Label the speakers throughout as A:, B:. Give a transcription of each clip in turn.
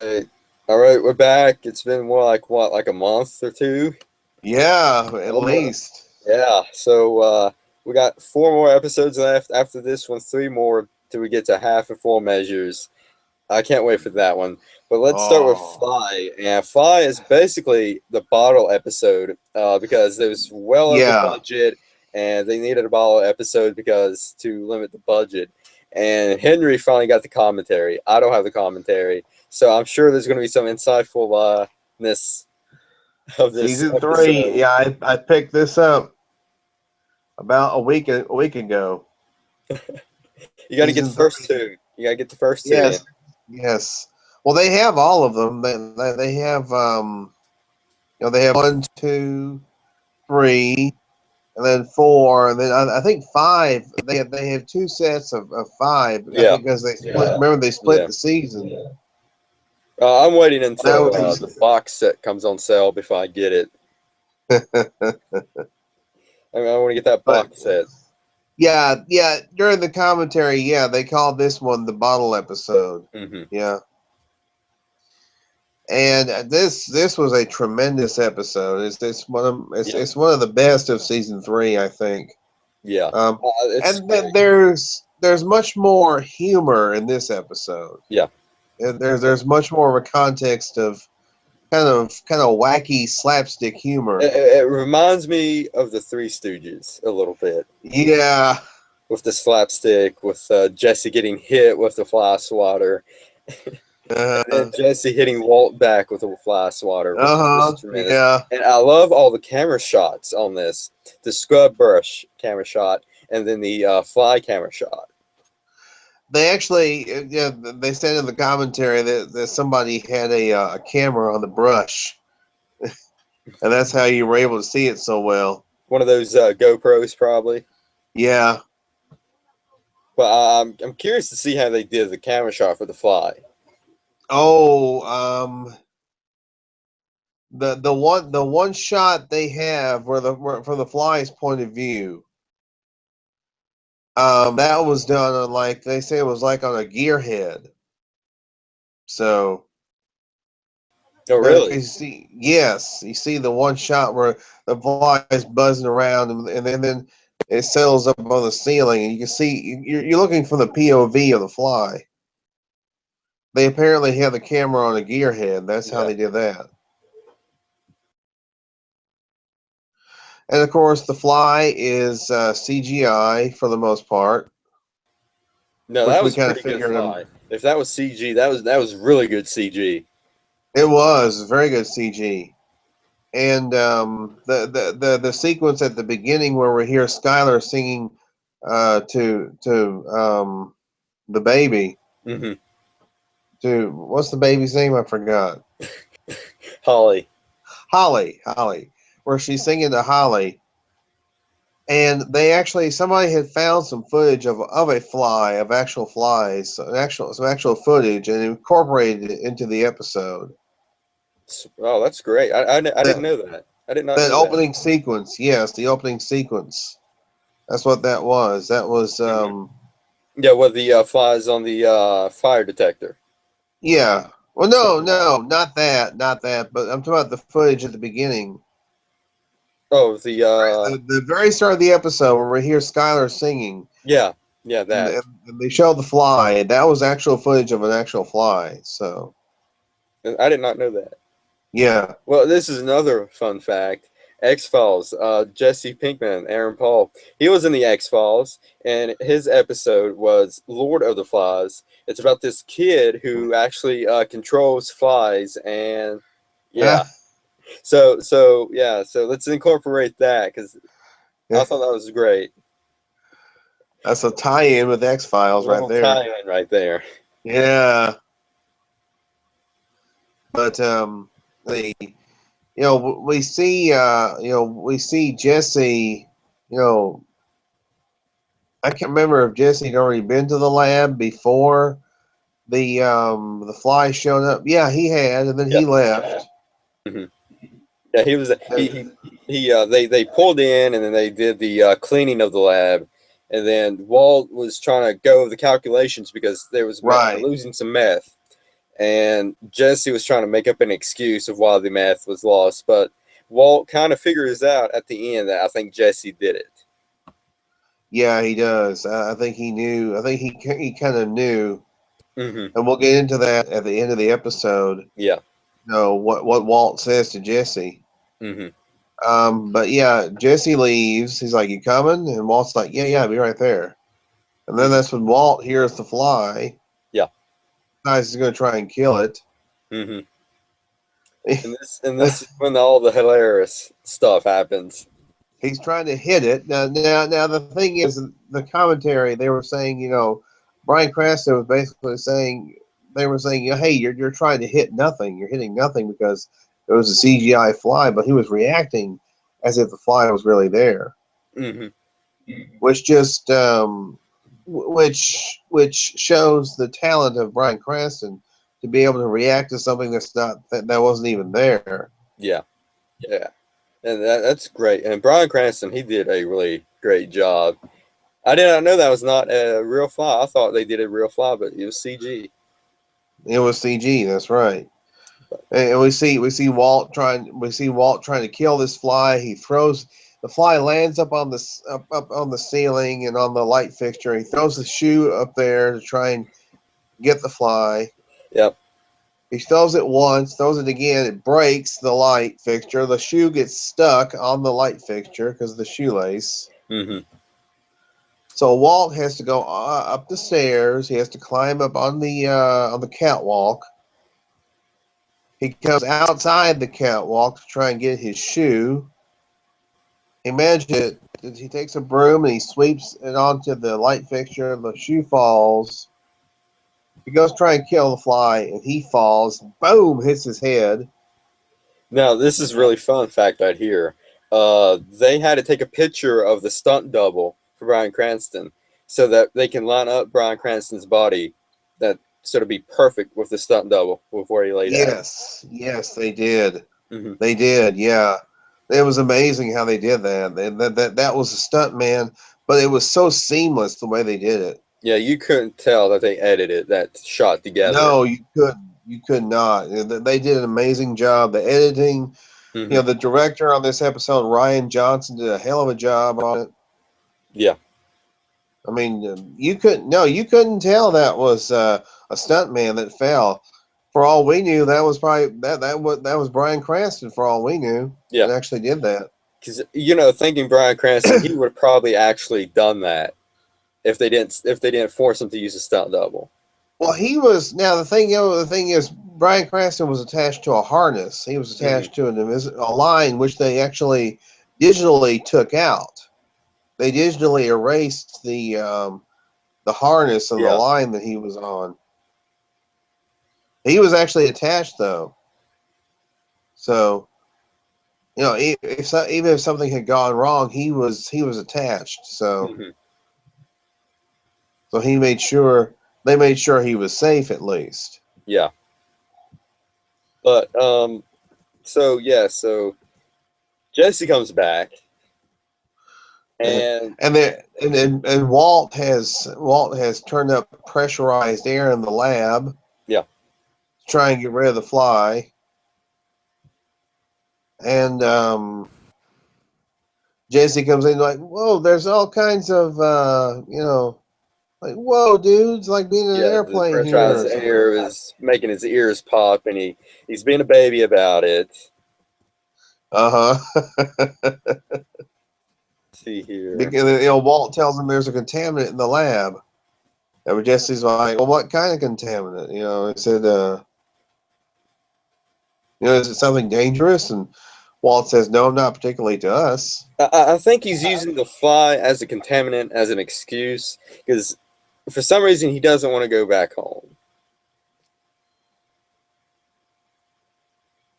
A: Hey, all right, we're back. It's been more like what, like a month or two?
B: Yeah, at
A: Almost.
B: least.
A: Yeah. We got four more episodes left. After this one, three more till we get to half and full measures. I can't wait for that one. But let's start with
B: Oh,
A: Fly. Yeah, Fly is basically the bottle episode because it was well over
B: yeah.
A: budget and they needed a bottle episode because to limit the budget. And Henry finally got the commentary. I don't have the commentary. So I'm sure there's going to be some insightfulness of this
B: Season three.
A: episode.
B: Yeah, I picked this up about a week ago.
A: You got to get the
B: Season
A: first
B: three.
A: two. You got to get the first two in.
B: Yes, yes. Well, they have all of them. They have they have one, two, three, and then four, and then I think five. They have two sets of five. I
A: Yeah.
B: think because they split. Remember they split
A: Yeah.
B: the season.
A: I'm waiting
B: That
A: until
B: was
A: the box set comes on sale before I get it. I want to get that
B: but
A: box set.
B: yeah. During the commentary, yeah, they called this one the bottle episode.
A: Hmm.
B: Yeah, and this was a tremendous episode.
A: Yeah.
B: It's one of the best of season three, I think.
A: Yeah.
B: Um,
A: It's
B: and then
A: great.
B: there's much more humor in this episode.
A: Yeah.
B: And there's much more of a context of kind of wacky slapstick humor.
A: It reminds me of the Three Stooges a little bit
B: Yeah.
A: with the slapstick, with Jesse getting hit with the fly swatter, and then
B: Uh
A: Jesse hitting Walt back with a fly swatter, which is
B: huh.
A: just tremendous.
B: Yeah.
A: And I love all the camera shots on this, the scrub brush camera shot, and then the fly camera shot.
B: They actually, yeah, they said in the commentary that somebody had a camera on the brush, and that's how you were able to see it so well.
A: One of those GoPros, probably.
B: Yeah.
A: But I'm curious to see how they did the camera shot for the fly.
B: Oh, the one shot they have from the fly's point of view, that was done on, like they say, it was like on a gearhead. So
A: Oh,
B: you
A: really?
B: see, yes, you see the one shot where the fly is buzzing around, and then it settles up on the ceiling, and you can see you're looking from the POV of the fly. They apparently have the camera on a gearhead. That's how
A: Yeah.
B: they did that. And of course, the fly is CGI for the most part,
A: No,
B: which
A: that
B: we
A: was a
B: kind of
A: pretty good
B: figured.
A: fly. If that was CG, that was really good CG.
B: It was very good CG. And the sequence at the beginning where we hear Skylar singing to the baby,
A: Hmm.
B: to what's the baby's name? I forgot.
A: Holly.
B: Holly, where she's singing to Holly. And they actually, somebody had found some footage of a fly, of actual flies, some actual footage, and incorporated it into the episode.
A: Oh, that's great. I didn't
B: That
A: know that. I did not
B: that
A: know that.
B: opening sequence, yes, the opening sequence. That's what that was. That was
A: Hmm. Yeah, well, the flies on the fire detector.
B: yeah. Well, no,
A: Something like.
B: no, not that. But I'm talking about the footage at the beginning,
A: Oh, the
B: the very start of the episode where we hear Skylar singing,
A: yeah, yeah,
B: and,
A: that.
B: and they show the fly. That was actual footage of an actual fly. So
A: I did not know that.
B: yeah.
A: Well, this is another fun fact. X Files. Jesse Pinkman, Aaron Paul. He was in the X Files, and his episode was Lord of the Flies. It's about this kid who actually controls flies, and
B: Uh,
A: yeah. So let's incorporate that because I
B: yeah.
A: thought that was great.
B: That's a tie-in with X Files right
A: Little
B: there.
A: tie-in right there.
B: Yeah, but the we see Jesse. You know, I can't remember if Jesse had already been to the lab before the fly showed up. Yeah, he had, and then
A: Yeah.
B: he left.
A: Hmm. Yeah, he was.
B: And,
A: They pulled in and then they did the cleaning of the lab, and then Walt was trying to go over the calculations because there was
B: right.
A: losing some meth, and Jesse was trying to make up an excuse of why the math was lost, but Walt kind of figures out at the end that I think Jesse did it.
B: Yeah, he does. I think he knew. I think he kind of knew,
A: Mm-hmm.
B: and we'll get into that at the end of the episode.
A: Yeah.
B: You know what Walt says to Jesse.
A: Mm-hmm.
B: But yeah, Jesse leaves. He's like, "You coming?" And Walt's like, "Yeah, yeah, I'll be right there." And then
A: Mm-hmm.
B: that's when Walt hears the fly.
A: Yeah.
B: Decides he's going to try and kill it.
A: Mm-hmm. And this is when all the hilarious stuff happens.
B: He's trying to hit it. Now, the thing is, the commentary they were saying, Bryan Cranston was basically saying they were saying, hey, you're trying to hit nothing. You're hitting nothing because it was a CGI fly, but he was reacting as if the fly was really there,
A: Mm-hmm.
B: which just which shows the talent of Bryan Cranston to be able to react to something that wasn't even there.
A: Yeah. Yeah. And that's great. And Bryan Cranston, he did a really great job. I did not know that was not a real fly. I thought they did a real fly, but it was CG.
B: It was CG. That's right. And we see Walt trying to kill this fly. He throws the fly lands up on up on the ceiling and on the light fixture. He throws the shoe up there to try and get the fly.
A: Yep.
B: He throws it once, throws it again. It breaks the light fixture. The shoe gets stuck on the light fixture because of the shoelace.
A: Mm-hmm.
B: So Walt has to go up the stairs. He has to climb up on the catwalk. He comes outside the catwalk to try and get his shoe. He manages it. He takes a broom and he sweeps it onto the light fixture. The shoe falls. He goes to try and kill the fly, and he falls. Boom! Hits his head.
A: Now, this is really fun fact right here. They had to take a picture of the stunt double for Bryan Cranston so that they can line up Bryan Cranston's body that sort of be perfect with the stunt double before he lay down.
B: Yes, they did.
A: Mm-hmm.
B: They did. Yeah, it was amazing how they did that. That was a stunt man, but it was so seamless the way they did it.
A: Yeah, you couldn't tell that they edited that shot together.
B: No, you couldn't. You could not. They did an amazing job. The editing,
A: Mm-hmm.
B: the director on this episode, Ryan Johnson, did a hell of a job on it.
A: Yeah.
B: I mean, you couldn't tell that was a stunt man that fell. For all we knew, that was probably that was Bryan Cranston. For all we knew,
A: Yeah.
B: that actually did that.
A: Because, thinking Bryan Cranston, he would have probably actually done that if they didn't force him to use a stunt double.
B: Well, he was now the thing is Bryan Cranston was attached to a harness. He was
A: Mm-hmm.
B: attached to a line which they actually digitally took out. They digitally erased the harness and the
A: Yeah.
B: line that he was on. He was actually attached though, so even if something had gone wrong, he was attached. So
A: Mm-hmm.
B: so he made sure they made sure he was safe at least.
A: Yeah. But so Jesse comes back,
B: And
A: and
B: and Walt has turned up pressurized air in the lab to
A: yeah,
B: try and get rid of the fly. And Jesse comes in like, whoa, there's all kinds of like, whoa, dude, it's like being in an
A: yeah, the
B: airplane here
A: pressurized
B: or something like
A: air
B: that.
A: is making his ears pop, and he's being a baby about it.
B: Uh-huh.
A: Let's see here.
B: Because Walt tells him there's a contaminant in the lab. And Jesse's like, well, what kind of contaminant? He said, is it something dangerous? And Walt says, no, not particularly to us.
A: I think he's using the fly as a contaminant as an excuse because for some reason he doesn't want to go back home.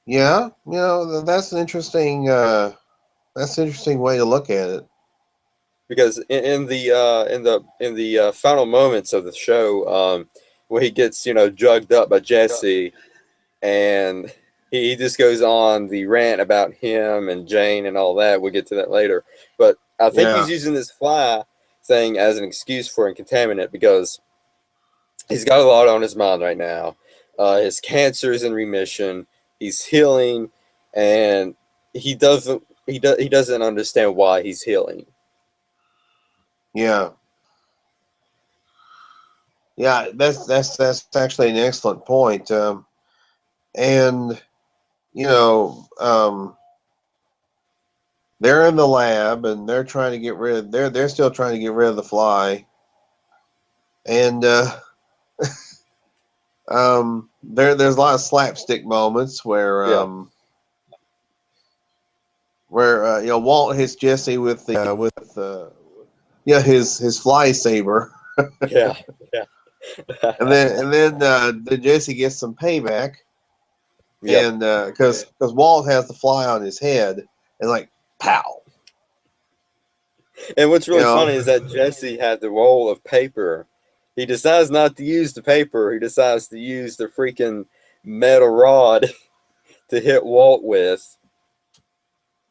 B: Yeah, that's an interesting way to look at it.
A: Because in the final moments of the show, where he gets drugged up by Jesse, and he just goes on the rant about him and Jane and all that. We'll get to that later. But I think
B: Yeah.
A: he's using this fly thing as an excuse for a contaminant because he's got a lot on his mind right now. His cancer is in remission. He's healing, and he doesn't understand why he's healing.
B: Yeah. Yeah, that's actually an excellent point. And you know, they're in the lab and they're trying to get rid. They're still trying to get rid of the fly. And there's a lot of slapstick moments
A: Yeah,
B: where Walt hits Jesse with his fly saber,
A: yeah, yeah.
B: and then Jesse gets some payback,
A: Yep.
B: and because Walt has the fly on his head, and like pow,
A: And what's
B: you
A: really
B: know.
A: funny is that Jesse had the roll of paper. He decides not to use the paper. He decides to use the freaking metal rod to hit Walt with.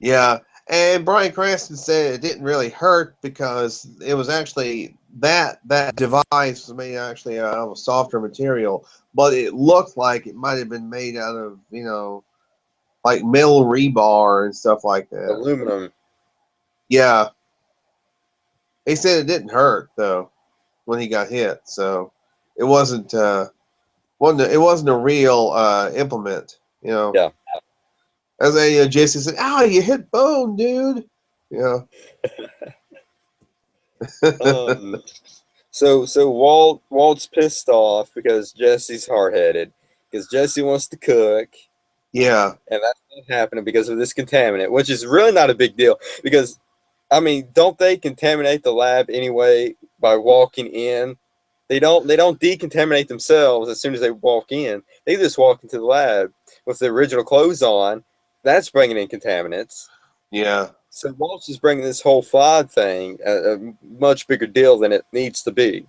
B: Yeah, and Bryan Cranston said it didn't really hurt because it was actually that device was made actually out of a softer material, but it looked like it might have been made out of like metal rebar and stuff like that.
A: Aluminum.
B: Yeah, he said it didn't hurt though when he got hit, so it wasn't a real implement, you know.
A: Yeah.
B: As Jesse said, "Ow, you hit bone, dude." Yeah.
A: Um. So Walt's pissed off because Jesse's hard headed because Jesse wants to cook,
B: Yeah.
A: and that's not happening because of this contaminant, which is really not a big deal because I mean, don't they contaminate the lab anyway by walking in? They don't decontaminate themselves as soon as they walk in. They just walk into the lab with the original clothes on. That's bringing in contaminants.
B: Yeah.
A: So Walt's is bringing this whole fly thing a much bigger deal than it needs to be.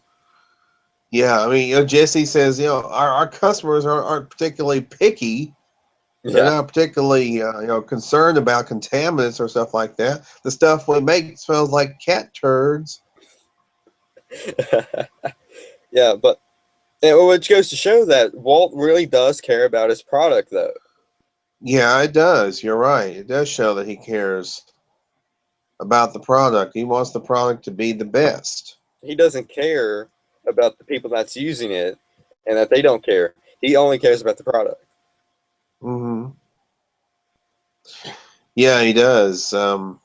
B: Yeah, I mean, Jesse says, our customers aren't particularly picky. They're
A: Yeah.
B: not particularly, concerned about contaminants or stuff like that. The stuff we make smells like cat turds.
A: Yeah, but which goes to show that Walt really does care about his product, though.
B: Yeah, it does. You're right. It does show that he cares about the product. He wants the product to be the best.
A: He doesn't care about the people that's using it and that they don't care. He only cares about the product.
B: Hmm. Yeah, he does. Jesse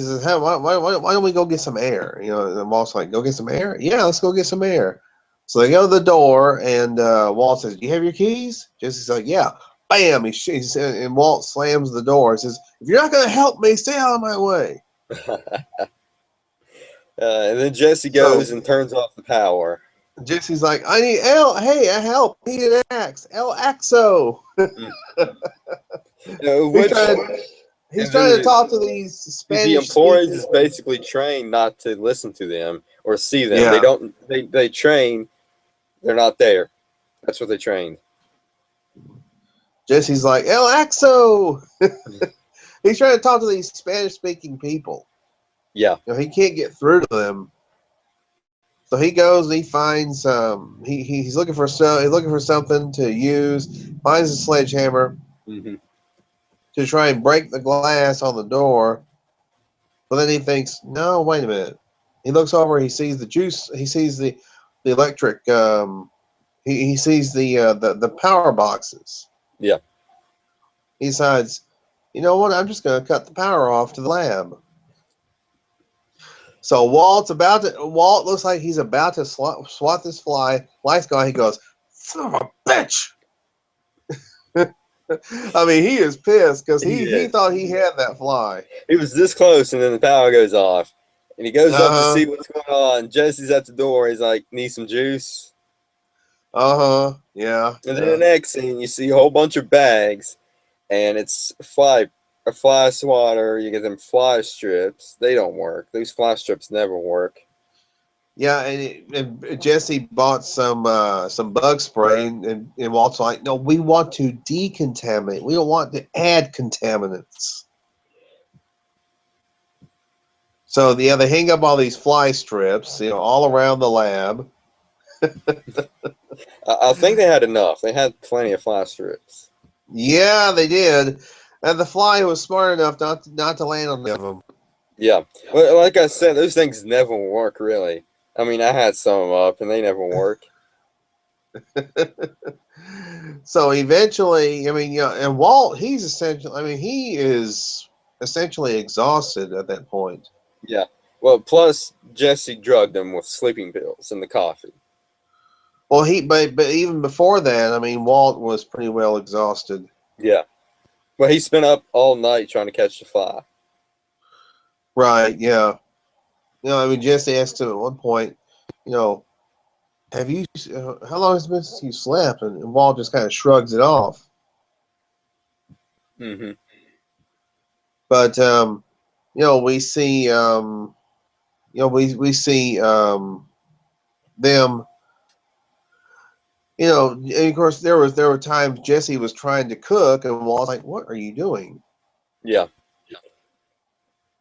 B: says, "Hey, why don't we go get some air?" And Walt's like, "Go get some air? Yeah, let's go get some air." So they go to the door, and Walt says, "Do you have your keys?" Jesse's like, "Yeah." Bam! And Walt slams the door and says, "If you're not going to help me, stay out of my way."
A: And then Jesse
B: So
A: goes and turns off the power.
B: Jesse's like, "I need L. Hey, help! I need an axe. El Axo."
A: Mm.
B: He's
A: Which
B: trying. He's
A: and then
B: trying to talk to these
A: the
B: Spanish
A: employees
B: speaking.
A: is basically trained not to listen to them or see them. They
B: Yeah.
A: don't. They train. They're not there. That's what they trained.
B: Jesse's like, El Axo! He's trying to talk to these Spanish speaking people.
A: Yeah.
B: He can't get through to them. So he goes and he finds he's looking for something to use, finds a sledgehammer
A: Hmm.
B: to try and break the glass on the door. But then he thinks, no, wait a minute. He looks over, he sees the juice, he sees the electric he sees the power boxes.
A: Yeah.
B: He decides, you know what, I'm just gonna cut the power off to the lab. So Walt looks like he's about to swat this fly. Light's gone. He goes, son of a bitch. I mean, he is pissed because
A: He
B: he
A: is.
B: thought he had that fly.
A: He was this close, and then the power goes off, and he goes up to
B: Uh
A: see
B: huh.
A: what's going on. Jesse's at the door. He's like, "Need some juice."
B: Uh huh. Yeah.
A: And then the
B: Yeah.
A: next scene, you see a whole bunch of bags, and it's a fly swatter. You get them fly strips. They don't work. These fly strips never work.
B: Yeah, and Jesse bought some bug spray, and Walt's like, no, we want to decontaminate. We don't want to add contaminants. So yeah, they hang up all these fly strips, all around the lab.
A: I think they had enough. They had plenty of fly strips.
B: Yeah, they did. And the fly was smart enough not to land on any of them.
A: Yeah. Well, like I said, those things never work, really. I mean, I had some up, and they never work.
B: So eventually, I mean, and Walt, he's essentially, I mean, he is essentially exhausted at that point.
A: Yeah. Well, plus Jesse drugged him with sleeping pills in the coffee.
B: Well, but even before that, I mean, Walt was pretty well exhausted.
A: Yeah. Well, he spent up all night trying to catch the fly.
B: Right? Yeah. I mean, Jesse asked him at one point, you know, have you? How long has it been since you slept? And Walt just kind of shrugs it off.
A: Mm-hmm.
B: But we see, we see them. And of course there were times Jesse was trying to cook, and Walt's like, "What are you doing?"
A: Yeah.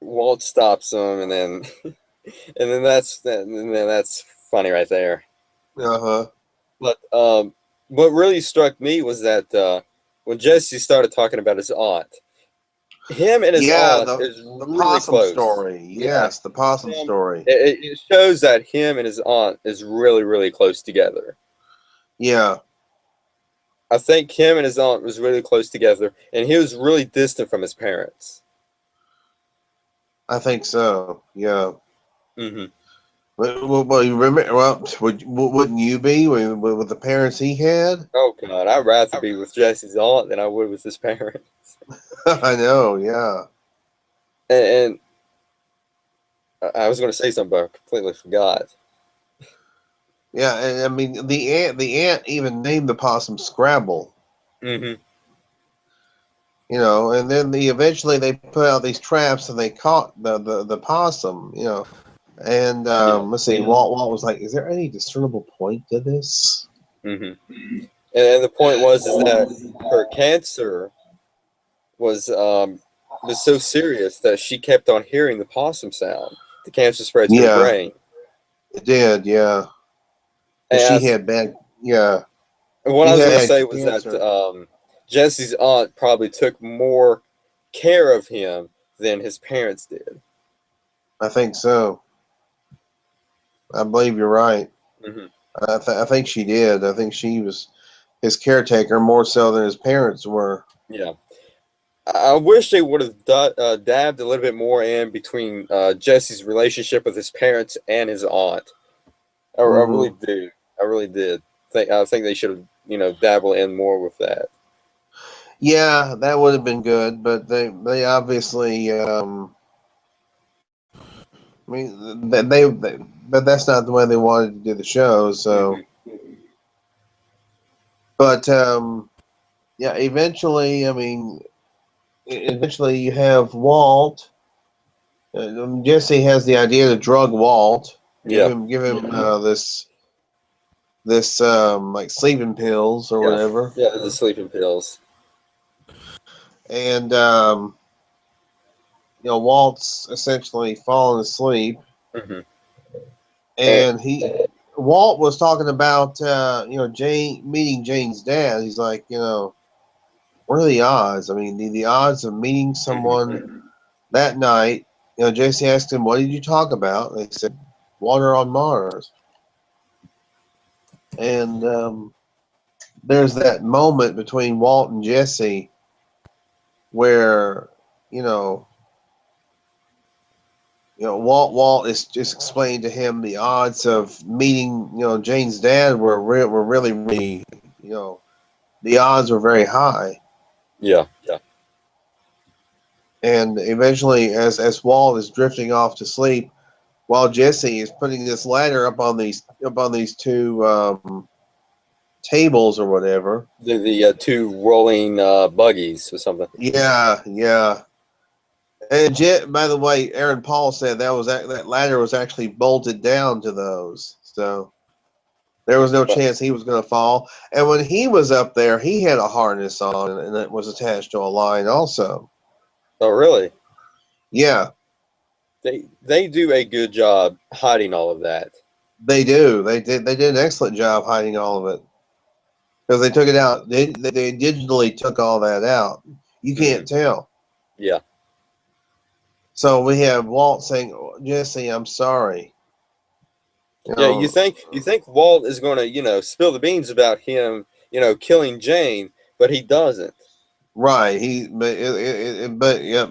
A: Walt stops him, and then that's funny right there.
B: Uh huh.
A: But what really struck me was that when Jesse started talking about his aunt, him and his
B: Yeah,
A: aunt
B: the
A: is
B: the
A: really
B: possum
A: close.
B: story.
A: Yeah,
B: Yes, the possum
A: him,
B: story.
A: it shows that him and his aunt is really, really close together.
B: Yeah,
A: I think him and his aunt was really close together, and he was really distant from his parents.
B: I think so. Yeah.
A: Hmm.
B: Well, you remember? Well, wouldn't you be with the parents he had?
A: Oh God, I'd rather be with Jesse's aunt than I would with his parents.
B: I know. Yeah.
A: And I was going to say something, but I completely forgot.
B: Yeah, and I mean the ant even named the possum Scrabble.
A: Hmm.
B: And then eventually they put out these traps and they caught the possum. And
A: Yeah.
B: let's see, Walt was like, "Is there any discernible point to this?"
A: Hmm. And the point was is that her cancer was um, was so serious that she kept on hearing the possum sound. The cancer spread to her
B: Yeah,
A: brain.
B: it did. Yeah, because
A: And,
B: she had bad. Yeah,
A: and what I
B: she
A: was going to
B: had
A: say was that
B: cancer.
A: Jesse's aunt probably took more care of him than his parents did.
B: I think so. I believe you're right.
A: Hmm.
B: I think she did. I think she was his caretaker more so than his parents were.
A: Yeah. I wish they would have dabbed a little bit more in between Jesse's relationship with his parents and his aunt. I really
B: Hmm.
A: do. I really did. I think they should have, dabble in more with that.
B: Yeah, that would have been good, but they obviously. I mean, but that's not the way they wanted to do the show. So,
A: Hmm.
B: but yeah, eventually, I mean, eventually you have Walt. Jesse has the idea to drug Walt,
A: Yeah.
B: give him this like sleeping pills or
A: Yeah.
B: whatever,
A: Yeah. The sleeping pills.
B: and Walt's essentially falling asleep,
A: Hmm. And,
B: and Walt was talking about Jane meeting Jane's dad. He's like, what are the odds? I mean, the odds of meeting
A: hmm.
B: someone that night. Jesse asked him, "What did you talk about?" And they said, "Water on Mars." And there's that moment between Walt and Jesse where you know Walt is just explaining to him the odds of meeting Jane's dad were really really you know the odds were very high.
A: Yeah. Yeah.
B: And eventually, as Walt is drifting off to sleep, while Jesse is putting this ladder up on these two tables or whatever.
A: The two rolling buggies or something.
B: Yeah, yeah. And by the way, Aaron Paul said that ladder was actually bolted down to those, so there was no
A: But,
B: chance he was going to fall. And when he was up there, he had a harness on, and it was attached to a line also.
A: oh, really?
B: Yeah,
A: They do a good job hiding all of that.
B: they do. They did an excellent job hiding all of it. because they took it out. They digitally took all that out. You can't tell.
A: Yeah.
B: So we have Walt saying, "Jesse, I'm sorry." You
A: Yeah, you
B: know,
A: think Walt is going to, spill the beans about him, killing Jane, but he doesn't.
B: right? But yeah,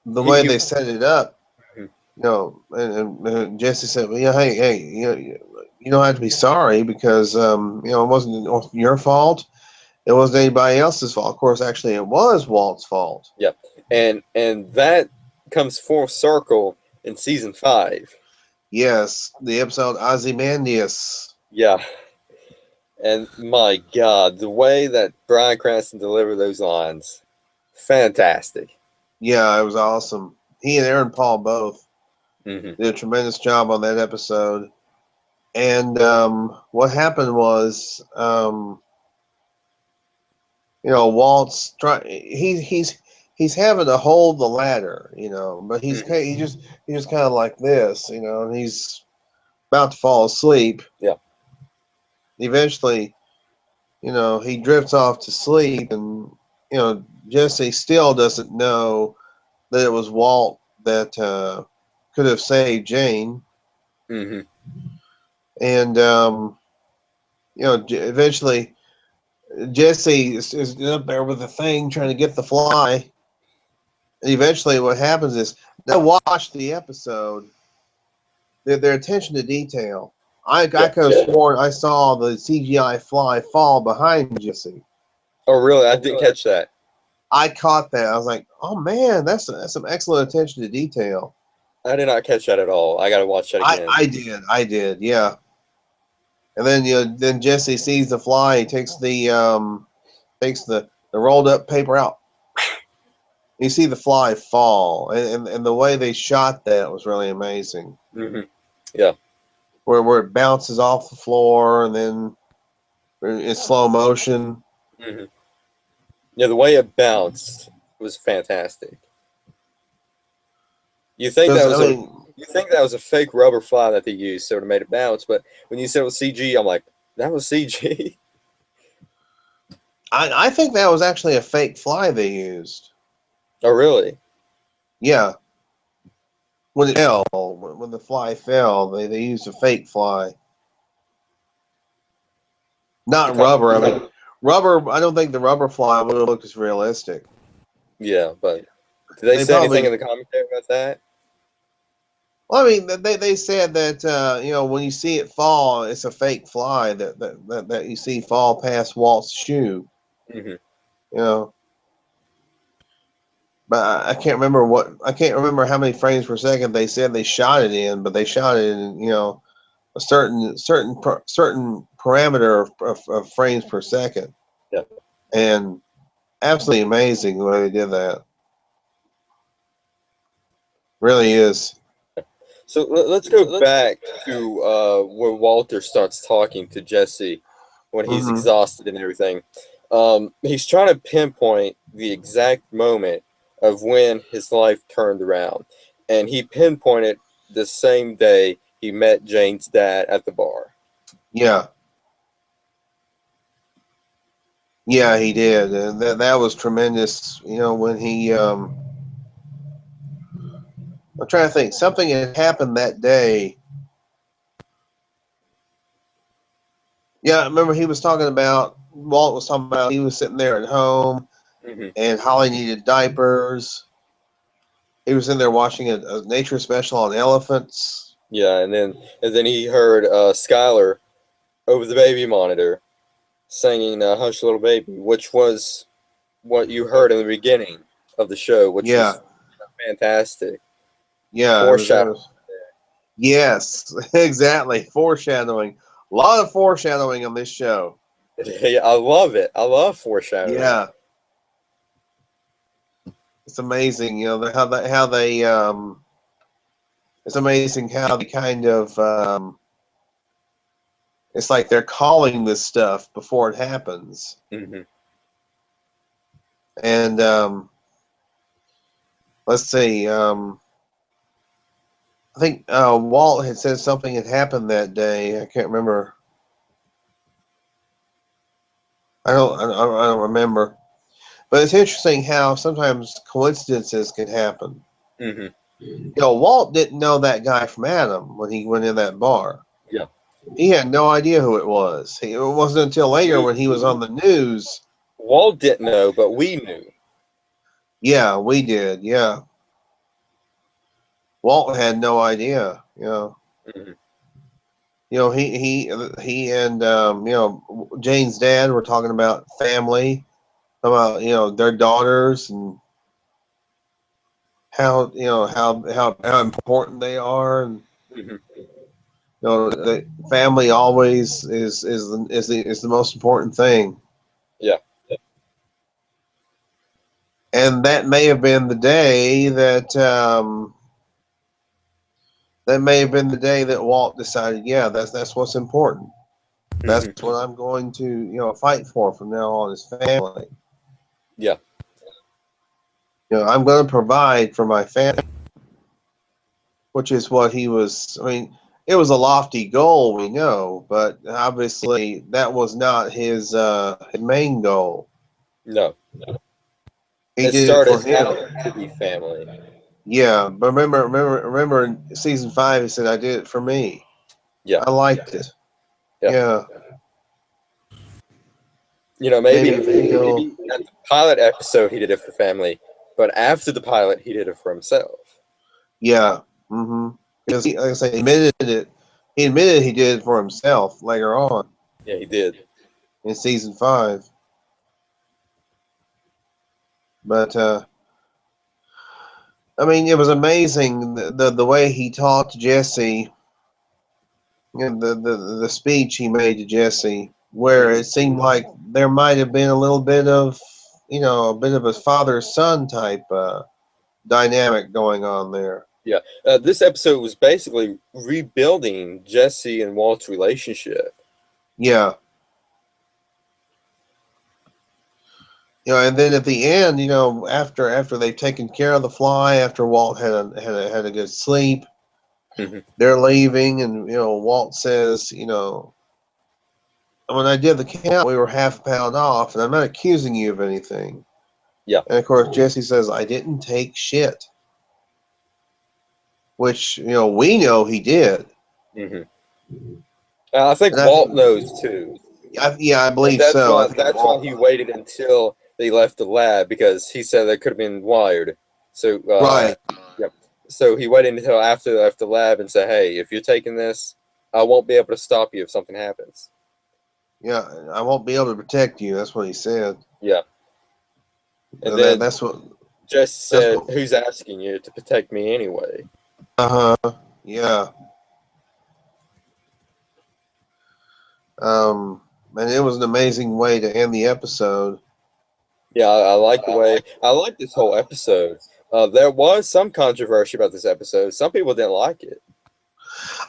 B: the way
A: He
B: they set it up, and Jesse said, "Well, yeah, hey, you don't have to be sorry because it wasn't your fault. It wasn't anybody else's fault. Of course, actually, it was Walt's fault."
A: Yeah, and that comes full circle in season 5.
B: Yes, the episode Ozymandias.
A: Yeah, and my God, the way that Bryan Cranston delivered those lines, fantastic.
B: Yeah, it was awesome. He and Aaron Paul both
A: Hmm.
B: did a tremendous job on that episode. And what happened was, Walt's trying. He's having to hold the ladder, but he just kind of like this, and he's about to fall asleep.
A: Yeah.
B: Eventually, he drifts off to sleep, and Jesse still doesn't know that it was Walt that could have saved Jane.
A: Hmm.
B: And eventually Jesse is up there with the thing trying to get the fly. And eventually, what happens is, I watched the episode. Their attention to detail. I
A: Yeah.
B: could have sworn I saw the CGI fly fall behind Jesse.
A: Oh, really? I didn't catch that.
B: I caught that. I was like, "Oh man, that's some excellent attention to detail."
A: I did not catch that at all. I got to watch that again.
B: I did, yeah. And then then Jesse sees the fly. He takes the rolled up paper out. You see the fly fall, and the way they shot that was really amazing.
A: Hmm. Yeah.
B: Where it bounces off the floor and then in slow motion.
A: Hmm. Yeah, the way it bounced was fantastic. You think
B: Because
A: that
B: I
A: was a
B: mean,
A: you think that was a fake rubber fly that they used, so it made it bounce. But when you said it was CG, I'm like, that was CG.
B: I think that was actually a fake fly they used.
A: Oh, really?
B: Yeah, when it fell, when the fly fell, they used a fake fly, not rubber. I mean, rubber. I don't think the rubber fly would have looked as realistic.
A: Yeah, but did they
B: They
A: say anything
B: probably.
A: in the commentary about that?
B: Well, I mean, they said that when you see it fall, it's a fake fly that you see fall past Walt's shoe.
A: Hmm.
B: You know, but I can't remember how many frames per second they said they shot it in, but they shot it in a certain parameter of frames per second,
A: Yeah.
B: and absolutely amazing the way they did that. Really is.
A: So let's go back to where Walter starts talking to Jesse when he's
B: Hmm.
A: exhausted and everything. He's trying to pinpoint the exact moment of when his life turned around, and he pinpointed the same day he met Jane's dad at the bar.
B: Yeah, yeah, he did, and that was tremendous. When he I'm trying to think, something had happened that day. Yeah, I remember he was talking about Walt was talking about he was sitting there at home
A: Hmm.
B: and Holly needed diapers. He was in there watching a nature special on elephants.
A: Yeah, and then he heard Skylar over the baby monitor singing "Hush Little Baby," which was what you heard in the beginning of the show, which
B: Yeah,
A: was fantastic.
B: yeah, it
A: Foreshadow.
B: was yes, exactly. Foreshadowing. A lot of foreshadowing on this show.
A: Yeah, I love it. I love foreshadowing.
B: Yeah, it's amazing. How they it's amazing how they kind of it's like they're calling this stuff before it happens.
A: Hmm.
B: And let's see. I think Walt had said something had happened that day. I can't remember. I don't remember. But it's interesting how sometimes coincidences can happen.
A: Hmm.
B: Walt didn't know that guy from Adam when he went in that bar.
A: Yeah.
B: He had no idea who it was. It wasn't until later when he was on the news.
A: Walt didn't know, but we knew.
B: Yeah, we did. Yeah, Walt had no idea.
A: Hmm.
B: He and Jane's dad were talking about family, about their daughters and how important they are, and
A: Hmm.
B: the family always is the most important thing.
A: Yeah.
B: And that may have been the day that Walt decided, yeah, that's what's important. That's
A: Hmm.
B: what I'm going to fight for from now on, is family.
A: Yeah.
B: I'm going to provide for my family, which is what he was. I mean, it was a lofty goal, we know, but obviously that was not his main goal.
A: No.
B: He
A: It
B: did it for
A: started
B: him.
A: out to be family.
B: Yeah, but remember in season 5, he said, "I did it for me.
A: Yeah.
B: I liked it."
A: Yeah.
B: Yeah,
A: Maybe
B: maybe feel.
A: at the pilot episode he did it for family, but after the pilot he did it for himself.
B: Yeah, because like I say, he admitted it. He admitted he did it for himself later on
A: Yeah, he did.
B: in season 5. But I mean, it was amazing the way he talked to Jesse, and the speech he made to Jesse, where
A: Hmm.
B: it seemed like there might have been a little bit of a bit of a father son type dynamic going on there.
A: Yeah. This episode was basically rebuilding Jesse and Walt's relationship.
B: Yeah. And then at the end, after they've taken care of the fly, after Walt had a good sleep,
A: Hmm.
B: they're leaving, and Walt says, when I did the count, we were half a pound off, and I'm not accusing you of anything.
A: Yeah.
B: And of course, Jesse says, I didn't take shit, which we know he did,
A: Hmm. I think
B: and
A: Walt knows too,
B: yeah, I
A: and
B: believe so. I think
A: that's why
B: Walt,
A: he waited until they left the lab because he said they could have been wired. So
B: right?
A: yeah. So he waited until after they left the lab and said, "Hey, if you're taking this, I won't be able to stop you if something happens."
B: Yeah, I won't be able to protect you. That's what he said.
A: Yeah. And
B: And that,
A: then
B: that's what
A: Jesse
B: that's
A: said,
B: what.
A: "Who's asking you to protect me anyway?"
B: Yeah. And it was an amazing way to end the episode.
A: Yeah, I like the way I like this whole episode. There was some controversy about this episode. Some people didn't like it.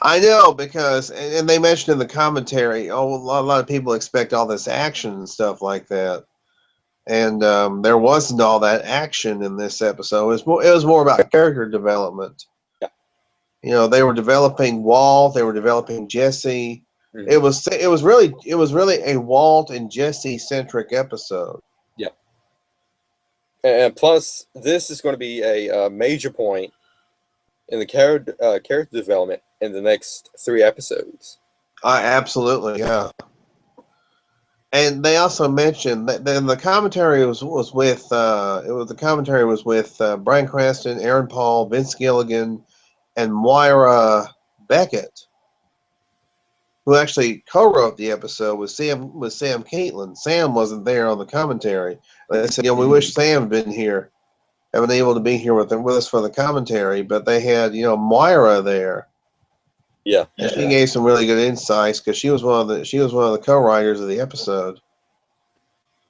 B: I know, because and they mentioned in the commentary, a lot of people expect all this action and stuff like that, and there wasn't all that action in this episode. It was more about character development.
A: Yeah.
B: They were developing Walt, they were developing Jesse. It
A: Hmm.
B: was it was really a Walt and Jesse centric episode.
A: Yeah. And plus, this is going to be a major point in the character development in the next 3 episodes.
B: Absolutely, yeah. And they also mentioned that then the commentary was with the commentary was with Bryan Cranston, Aaron Paul, Vince Gilligan, and Moira Beckett, who actually co-wrote the episode with Sam Caitlin. Sam wasn't there on the commentary. They said, we
A: Hmm.
B: wish Sam had been here, had been able to be here with us for the commentary, but they had Moira there,
A: Yeah.
B: and she gave some really good insights because she was one of the co-writers of the episode.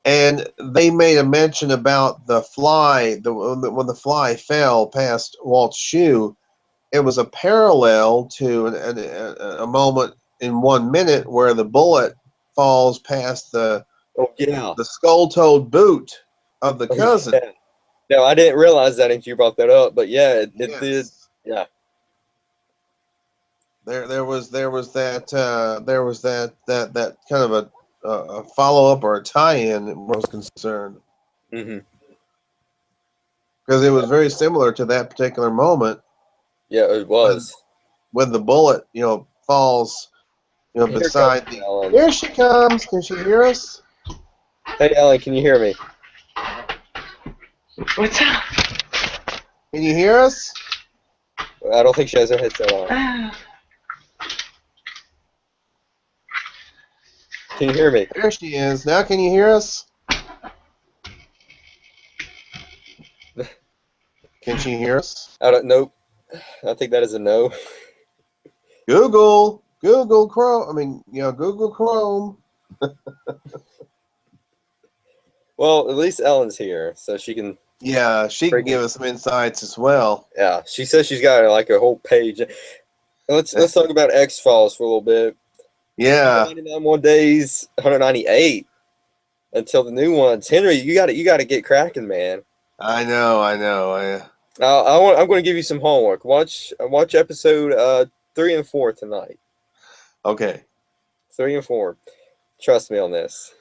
B: And they made a mention about the fly. When the fly fell past Walt's shoe, it was a parallel to a moment in 1 minute where the bullet falls past the
A: Oh yeah.
B: the skull-toed boot of the
A: Oh
B: cousin.
A: yeah. No, I didn't realize that until you brought that up. But yeah, it did.
B: Yes,
A: Yeah.
B: there was that kind of a a follow up or a tie-in where I was concerned,
A: Mm-hmm.
B: because it was very similar to that particular moment
A: Yeah, it was.
B: when the bullet, falls,
A: Here comes
B: beside the.
A: Alan.
B: Here she comes. Can she hear us?
A: Hey, Alan, can you hear me?
C: What's up?
B: Can you hear us?
A: I don't think she has her headset on. Can you hear me?
B: There she is. Now can you hear us? Can she hear us?
A: Nope. I think that is a no.
B: Google Chrome. Google Chrome.
A: Well, at least Ellen's here, so she can.
B: Yeah, she can give us some insights as well.
A: Yeah, she says she's got like a whole page. Let's talk about X-Files for a little bit.
B: Yeah.
A: 199 more days, 198 until the new ones. Henry, you got to get cracking, man.
B: I know.
A: I'm going to give you some homework. Watch episode 3 and 4 tonight.
B: Okay.
A: 3 and 4. Trust me on this.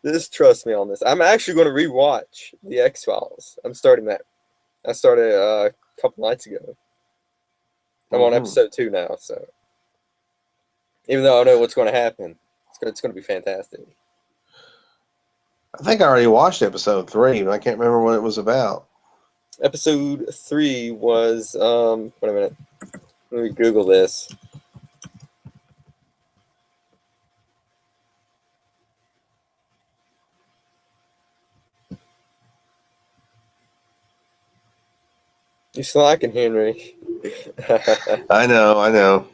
A: Just trust me on this. I'm actually going to rewatch the X-Files. I'm starting that. I started a couple nights ago. I'm on episode 2 now, so even though I know what's going to happen, it's going to be fantastic.
B: I think I already watched episode 3, but I can't remember what it was about.
A: Episode 3 was wait a minute. Let me Google this. You're slacking, Henry.
B: I know.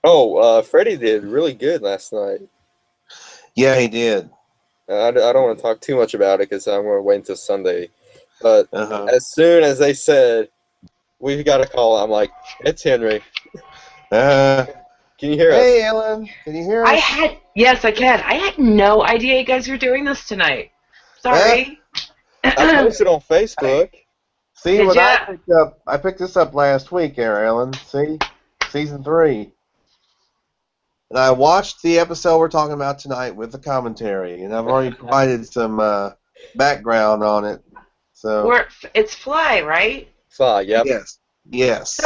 A: Oh, Freddie did really good last night.
B: Yeah, he did.
A: I don't want to talk too much about it because I'm going to wait until Sunday. But
B: Uh-huh.
A: as soon as they said, we've got a call, I'm like, it's Henry. Can you hear us?
B: Hey, Ellen. Can you hear us?
C: Yes, I can. I had no idea you guys were doing this tonight. Sorry.
A: I posted on Facebook.
B: See
C: Did
B: what
C: ya?
B: I picked up? I picked this up last week, Ellen. See? Season 3. And I watched the episode we're talking about tonight with the commentary, and I've already provided some background on it. So
C: It's Fly, right?
A: Fly, yep.
B: Yes.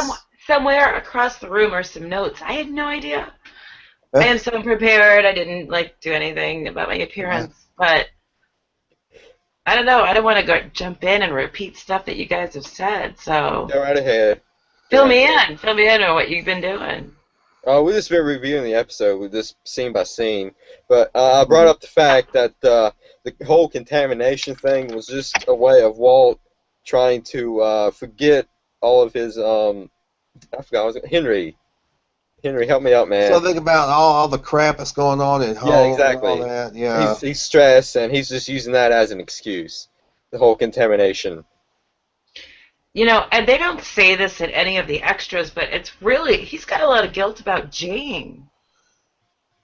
C: Somewhere across the room are some notes. I had no idea. I am so unprepared. I didn't do anything about my appearance, but I don't know. I don't want to jump in and repeat stuff that you guys have said. So
A: Go right ahead.
C: Fill me in on what you've been doing.
A: We've just been reviewing the episode with this scene by scene, but I brought up the fact that the whole contamination thing was just a way of Walt trying to forget all of his I forgot, Henry. Henry, help me out, man.
B: So think about all the crap that's going on at home.
A: Yeah, exactly.
B: And all that. Yeah.
A: He's stressed, and he's just using that as an excuse. The whole contamination.
C: And they don't say this in any of the extras, but he's got a lot of guilt about Jane.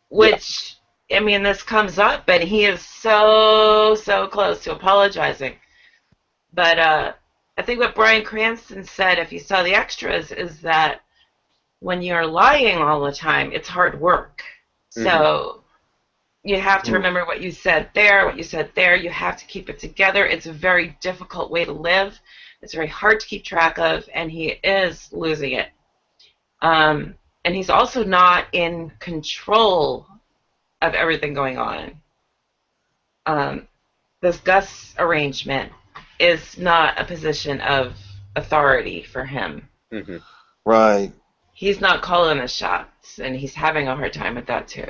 C: Which, this comes up, and he is so close to apologizing. But I think what Bryan Cranston said, if you saw the extras, is that when you're lying all the time, it's hard work. Mm-hmm. So you have to remember what you said there, You have to keep it together. It's a very difficult way to live. It's very hard to keep track of, and he is losing it. And he's also not in control of everything going on. This Gus arrangement is not a position of authority for him.
A: Mm-hmm.
B: Right.
C: He's not calling the shots, and he's having a hard time with that too.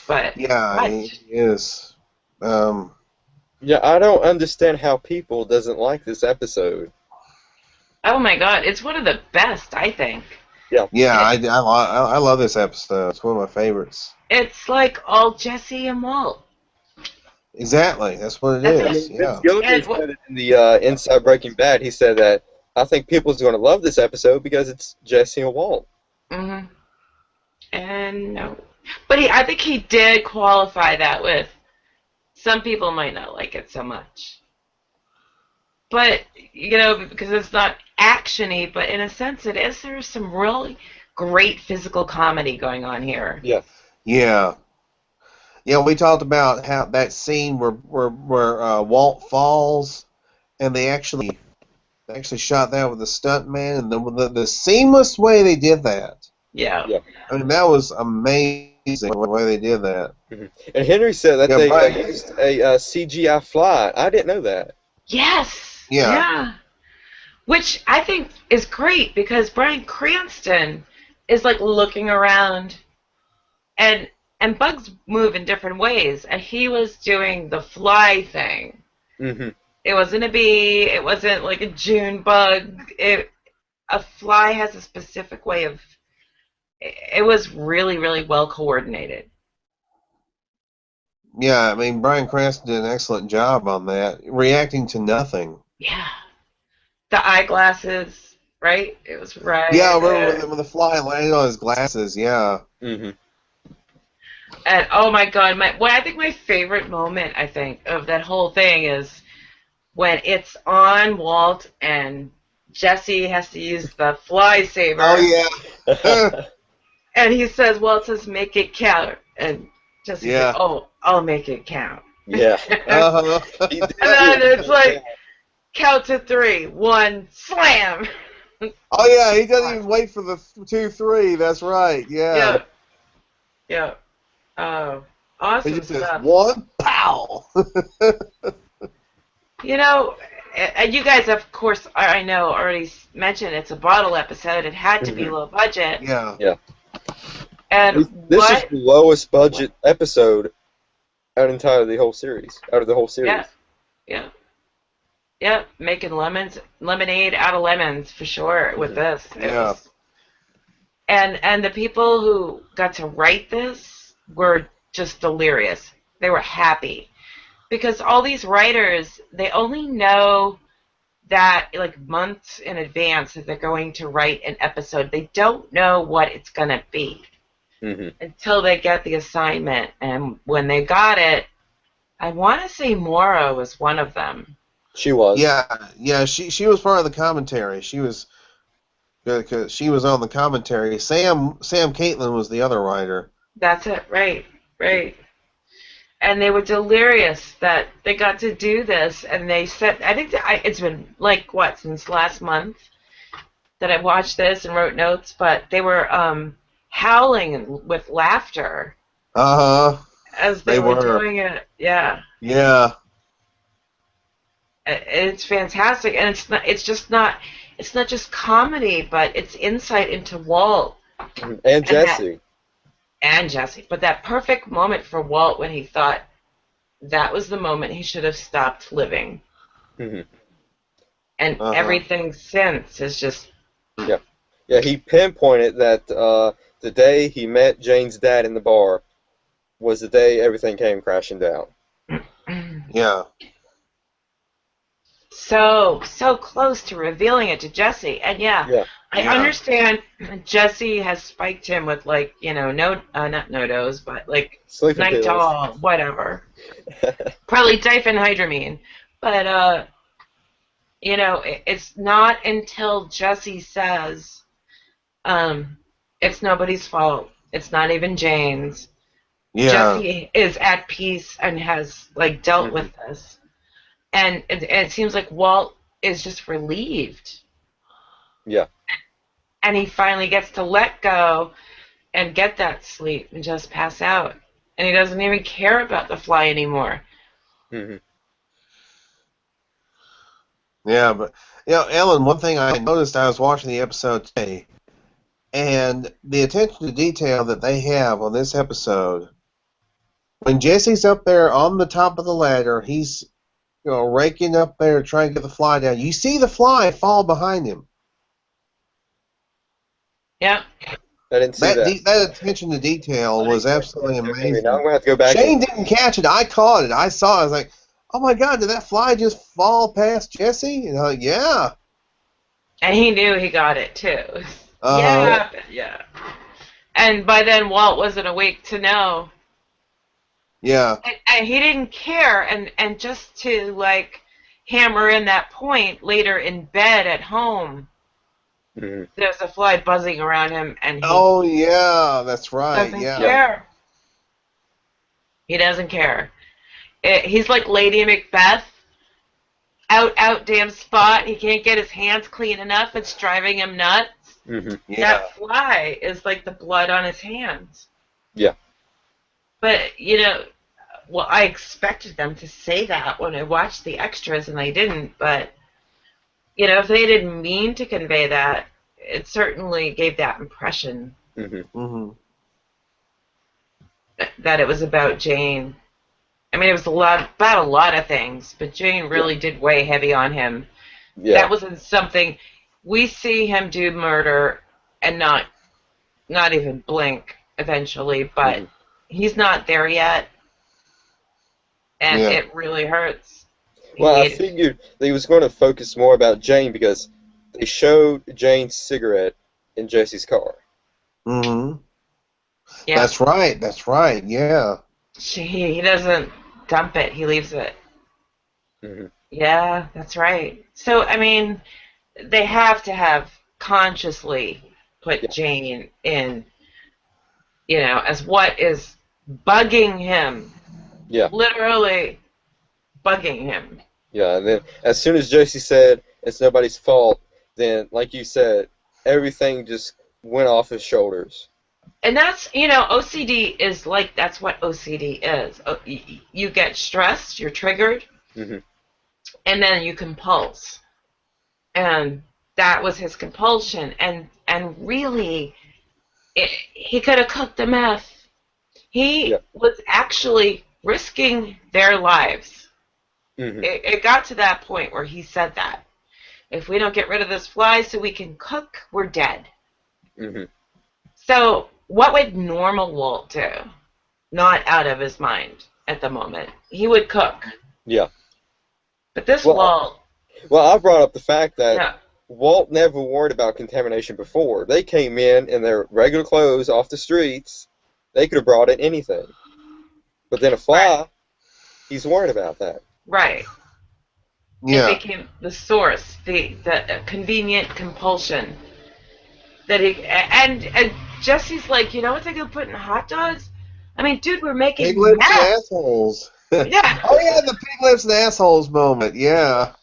C: But
B: yeah, he is.
A: Yeah, I don't understand how people doesn't like this episode.
C: Oh my God, it's one of the best, I think.
A: Yeah.
B: Yeah, I love this episode. It's one of my favorites.
C: It's like all Jesse and Walt.
B: Exactly, that's what it is. Yeah.
A: Gilligan said it in the Inside Breaking Bad. He said that I think people's going to love this episode because it's Jesse and Walt.
C: Mm-hmm. And no, but I think he did qualify that with some people might not like it so much. But, because it's not action-y, but in a sense it is. There's some really great physical comedy going on here.
A: Yeah.
B: Yeah. Yeah, we talked about how that scene where Walt falls, and they actually shot that with a stunt man, and the seamless way they did that.
C: Yeah.
A: Yeah.
B: I mean, that was amazing the way they did that.
A: And Henry said that
B: Yeah,
A: they
B: Brian.
A: used a CGI fly. I didn't know that.
C: Yes.
B: Yeah.
C: Which I think is great because Bryan Cranston is like looking around, and bugs move in different ways, and he was doing the fly thing.
A: Mm-hmm.
C: It wasn't a bee. It wasn't like a June bug. A fly has a specific way of. It was really, really well coordinated.
B: Yeah, I mean, Bryan Cranston did an excellent job on that, reacting to nothing.
C: Yeah. The eyeglasses, right? It was right.
B: Yeah, I remember when the fly landed on his glasses, yeah.
A: Mm-hmm.
C: And oh my god, I think my favorite moment of that whole thing is when it's on Walt and Jesse has to use the fly saber.
B: Oh, yeah.
C: And Walt says, make it count. And Jesse's
B: Yeah.
C: like, oh, I'll make it count.
A: Yeah.
B: Uh-huh.
A: He did.
C: And then it's like, count to 3, 1, slam.
B: Oh, yeah, he doesn't even wait for the 2-3, that's right, yeah.
C: Yeah. Oh,
B: He
C: awesome
B: just says,
C: stuff.
B: 1, pow!
C: You know, and you guys, of course, I know already mentioned it's a bottle episode. It had to be low budget.
B: Yeah.
C: And
A: This is the lowest budget episode out of the whole series.
C: Yeah, making lemonade out of lemons for sure with this.
B: Yeah.
C: And the people who got to write this were just delirious. They were happy because all these writers, they only know that like months in advance that they're going to write an episode. They don't know what it's going to be until they get the assignment. And when they got it, I want to say Maura was one of them.
A: She was.
B: Yeah, she was part of the commentary. She was on the commentary. Sam Caitlin was the other writer.
C: That's it, right. And they were delirious that they got to do this, and they said, I think it's been like since last month that I watched this and wrote notes, but they were howling with laughter as they were doing it. Yeah. It's fantastic, and it's not just comedy, but it's insight into Walt
A: and Jesse.
C: And Jesse. But that perfect moment for Walt when he thought that was the moment he should have stopped living. And everything since is just...
A: Yeah, he pinpointed that the day he met Jane's dad in the bar was the day everything came crashing down.
B: Yeah.
C: So close to revealing it to Jesse. And I understand Jesse has spiked him with not NoDoz, but like Nitol, whatever. Probably diphenhydramine. But it's not until Jesse says, it's nobody's fault. It's not even Jane's.
B: Yeah.
C: Jesse is at peace and has dealt with this. And it seems like Walt is just relieved.
A: Yeah.
C: And he finally gets to let go and get that sleep and just pass out. And he doesn't even care about the fly anymore.
B: Yeah, but, Ellen, one thing I noticed, I was watching the episode today, and the attention to detail that they have on this episode, when Jesse's up there on the top of the ladder, he's raking up there trying to get the fly down. You see the fly fall behind him.
C: Yeah.
A: I didn't see that.
B: That attention to detail was absolutely amazing.
A: Now I'm going to have to go back.
B: Shane didn't catch it. I caught it. I saw it. I was like, oh my God, did that fly just fall past Jesse? And I'm like, yeah.
C: And he knew he got it too.
B: Uh-huh.
C: Yeah. And by then Walt wasn't awake to know.
B: Yeah.
C: And he didn't care. And just to hammer in that point later in bed at home,
A: Mm-hmm.
C: There's a fly buzzing around him, and he
B: Oh yeah, that's right.
C: doesn't
B: Yeah.
C: care. He doesn't care. He's like Lady Macbeth, out damn spot. He can't get his hands clean enough. It's driving him nuts.
A: Mm-hmm.
B: Yeah.
C: That fly is like the blood on his hands.
A: Yeah.
C: But, well, I expected them to say that when I watched the extras, and they didn't. But, if they didn't mean to convey that, it certainly gave that impression
A: Mm-hmm.
B: Mm-hmm.
C: that it was about Jane. I mean, it was about a lot of things, but Jane really did weigh heavy on him.
A: Yeah.
C: That wasn't something we see him do murder and not even blink eventually, but he's not there yet, and
B: Yeah.
C: it really hurts.
A: Well, I figured they was going to focus more about Jane because they showed Jane's cigarette in Jesse's car.
B: Mm-hmm.
C: Yeah,
B: That's right. That's right. Yeah.
C: he doesn't dump it; he leaves it.
A: Mm-hmm.
C: Yeah, that's right. So, I mean, they have to have consciously put Jane in, as what is bugging him.
A: Yeah.
C: Literally bugging him.
A: Yeah, and then as soon as Jesse said it's nobody's fault, then, like you said, everything just went off his shoulders.
C: And that's, OCD is like, that's what OCD is. You get stressed, you're triggered,
A: Mm-hmm.
C: and then you compulse. And that was his compulsion. And really, he could have cooked the meth. He was actually risking their lives.
A: Mm-hmm.
C: It got to that point where he said that. If we don't get rid of this fly so we can cook, we're dead.
A: Mm-hmm.
C: So what would normal Walt do? Not out of his mind at the moment. He would cook.
A: Yeah.
C: But this Walt...
A: Well, I brought up the fact that
C: Yeah.
A: Walt never worried about contamination before. They came in their regular clothes off the streets. They could have brought in anything. But then a fly, he's worried about that.
C: Right.
B: Yeah.
C: It became the source, the convenient compulsion. That he... And Jesse's like, you know what they're going to put in hot dogs? I mean, dude, we're making
B: Pig lips and
C: meth.
B: assholes.
C: Yeah.
B: Oh yeah, the pig lips and assholes moment. Yeah.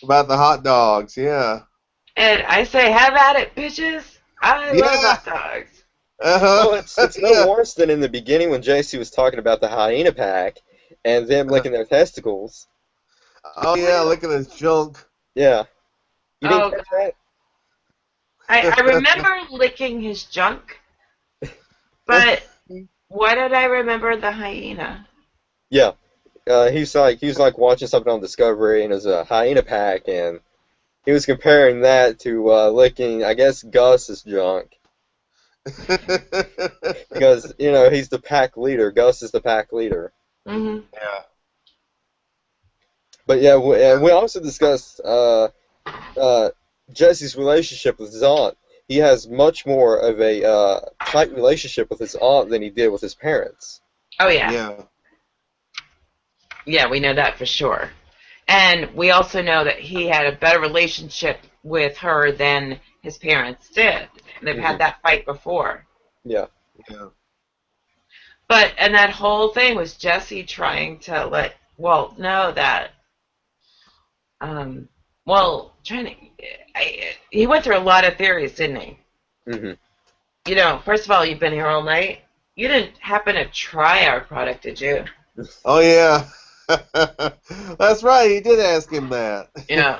B: About the hot dogs. Yeah.
C: And I say, have at it, bitches. I love hot dogs.
B: Uh-huh.
A: Well, it's no worse than in the beginning when JC was talking about the hyena pack and them licking their testicles.
B: Oh yeah, look at his junk.
A: Yeah. You didn't catch that?
C: I remember licking his junk, but why did I remember the hyena?
A: Yeah. He was like watching something on Discovery, and it was a hyena pack, and he was comparing that to licking, I guess, Gus's junk. Because, he's the pack leader. Gus is the pack leader.
C: Mm-hmm.
B: Yeah.
A: But yeah, we also discussed Jesse's relationship with his aunt. He has much more of a tight relationship with his aunt than he did with his parents.
C: Oh, yeah.
B: Yeah.
C: Yeah, we know that for sure. And we also know that he had a better relationship with her than his parents did. They've had that fight before.
A: Yeah.
B: Yeah.
C: And that whole thing was Jesse trying to let Walt know that, he went through a lot of theories, didn't he?
A: Mm-hmm.
C: First of all, you've been here all night. You didn't happen to try our product, did you?
B: Oh yeah. That's right. He did ask him that.
C: Yeah.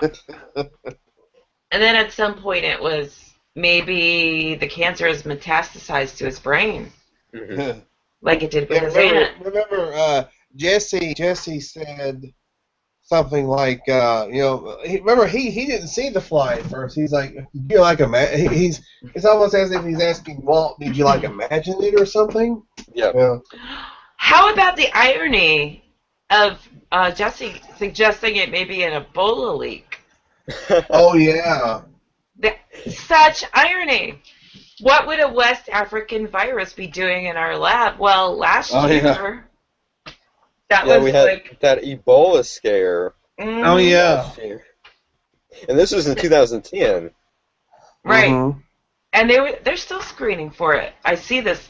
C: And then at some point it was maybe the cancer has metastasized to his brain,
A: Mm-hmm.
C: like it did with his
B: remember,
C: aunt.
B: remember Jesse said something like, remember he didn't see the fly at first. He's like, did you like it's almost as if he's asking Walt, did you like imagine it or something?
A: Yeah.
C: How about the irony of Jesse suggesting it may be an Ebola leak?
B: Oh yeah.
C: Such irony. What would a West African virus be doing in our lab? Well, last year, that was
A: we had that Ebola scare.
B: Oh yeah.
A: Last year. And this was in 2010.
C: Right.
B: Mm-hmm.
C: And they're still screening for it. I see this.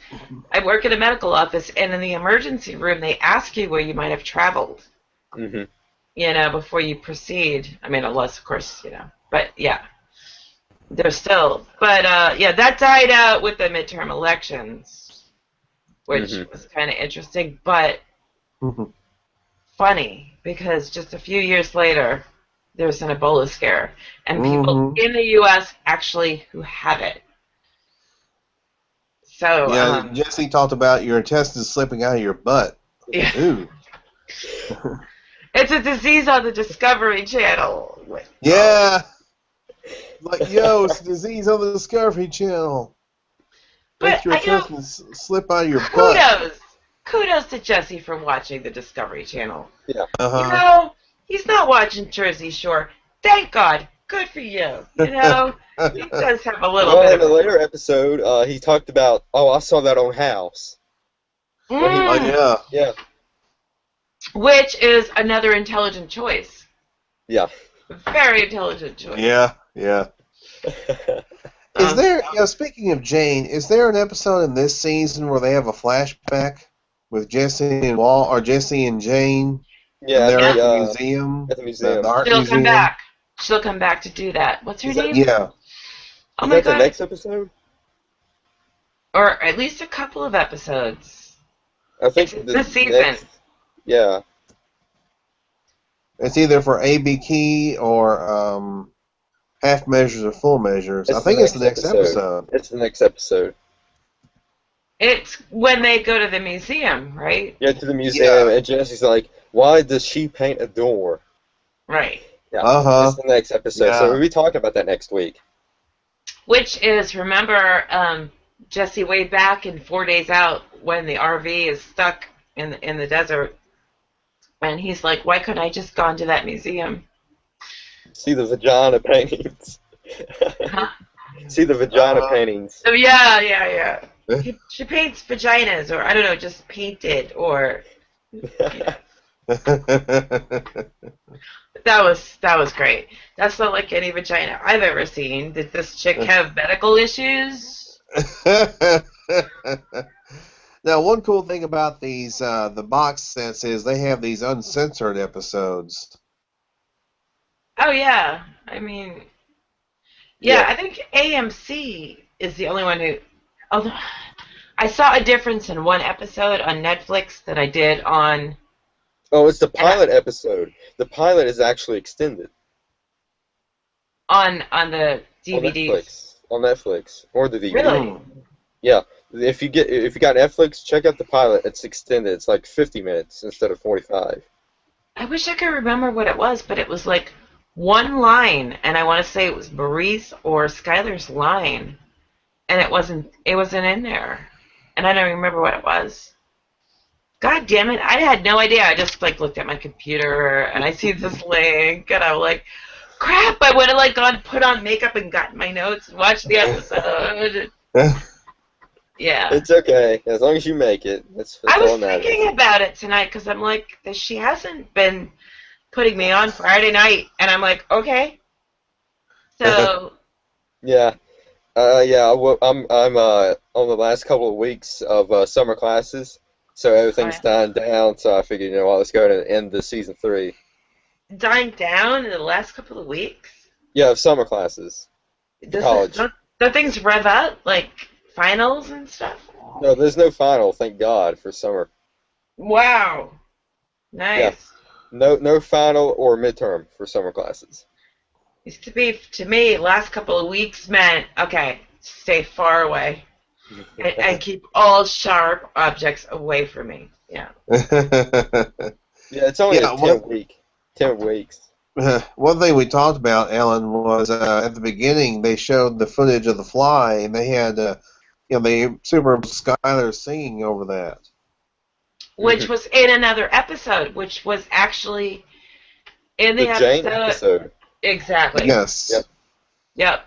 C: I work in a medical office, and in the emergency room, they ask you where you might have traveled,
A: Mm-hmm.
C: before you proceed. I mean, unless, of course, But yeah, they're still. But yeah, that died out with the midterm elections, which
A: Mm-hmm.
C: was kind of interesting, but
B: Mm-hmm.
C: funny because just a few years later, there's an Ebola scare, and people
B: Mm-hmm.
C: in the U.S. actually who have it. So,
B: Yeah, Jesse talked about your intestines slipping out of your butt.
C: yeah.
B: Ooh.
C: It's a disease on the Discovery Channel.
B: Yeah. Like, yo, it's a disease on the Discovery Channel.
C: But
B: Makes your intestines slip out of your butt.
C: kudos to Jesse for watching the Discovery Channel.
A: Yeah.
B: Uh-huh.
C: He's not watching Jersey Shore. Thank God. Good for you. He does have a little
A: Well,
C: bit
A: in a
C: of
A: later episode, he talked about, I saw that on House. Where he,
B: Oh, yeah.
A: yeah,
C: which is another intelligent choice.
A: yeah.
C: Very intelligent choice.
B: Yeah, yeah. Is there, speaking of Jane, is there an episode in this season where they have a flashback with Jesse and Walt, or Jesse and Jane, and
A: Yeah,
B: they're at the
A: the
B: museum,
A: at the museum.
B: the art
C: She'll come
B: museum?
C: back. She'll come back to do that. What's her
A: Is that
C: name?
B: Yeah.
C: Oh
A: is
C: my
A: that the
C: God.
A: next episode?
C: Or at least a couple of episodes.
A: I think
C: It's
A: the
C: this season.
A: next. Yeah,
B: It's either for A.B. Key or half measures or full measures. I
A: it's
B: think it's the next episode.
A: It's the next episode.
C: It's when they go to the museum, right?
A: Yeah, to the museum,
B: Yeah.
A: and Jesse's like, "Why does she paint a door?"
C: Right.
A: Yeah,
B: Uh-huh.
A: it's the next episode. So
B: Yeah.
A: we'll be talking about that next week.
C: Which is, remember, Jesse way back in 4 Days Out when the RV is stuck in the desert, and he's like, "Why couldn't I just gone to that museum?"
A: See the vagina paintings.
C: Huh?
A: See the vagina
B: Uh-huh.
A: paintings.
C: So yeah. She paints vaginas, or I don't know, just painted, or that was great. That's not like any vagina I've ever seen. Did this chick have medical issues?
B: Now, one cool thing about these the box sets is they have these uncensored episodes.
C: Oh yeah. I mean, yeah,
A: Yeah.
C: I think AMC is the only one who. Although I saw a difference in one episode on Netflix that I did on
A: Oh, it's the pilot episode. The pilot is actually extended
C: the
A: on
C: DVDs.
A: On Netflix or the DVD.
C: Really?
A: Yeah. If you got Netflix, check out the pilot. It's extended. It's like 50 minutes instead of 45.
C: I wish I could remember what it was, but it was like one line, and I want to say it was Marie's or Skylar's line, and it wasn't in there, and I don't remember what it was. God damn it! I had no idea. I just like looked at my computer and I see this link, and I'm like, "Crap!" I would have like gone put on makeup and gotten my notes and watched the episode. Yeah.
A: It's okay as long as you make it. That's
C: I
A: all
C: was
A: that matters.
C: thinking about it tonight because I'm like, she hasn't been putting me on Friday night, and I'm like, okay. So
A: Yeah. Well, I'm on the last couple of weeks of summer classes, so everything's dying down. So I figured, what, let's go ahead and end the season 3.
C: dying down in the last couple of weeks.
A: Yeah, of summer classes. College.
C: Don't things rev up like finals and stuff?
A: No, there's no final, thank God, for summer.
C: Wow. Nice.
A: Yeah. No final or midterm for summer classes.
C: Used to be, to me, last couple of weeks meant, okay, stay far away and keep all sharp objects away from me. Yeah.
A: Yeah, it's only a 10 weeks.
B: One thing we talked about, Ellen, was at the beginning they showed the footage of the fly, and they had, they Super Skylar singing over that.
C: Which was in another episode, which was actually in the
A: Jane episode.
C: Exactly.
B: Yes.
C: Yep.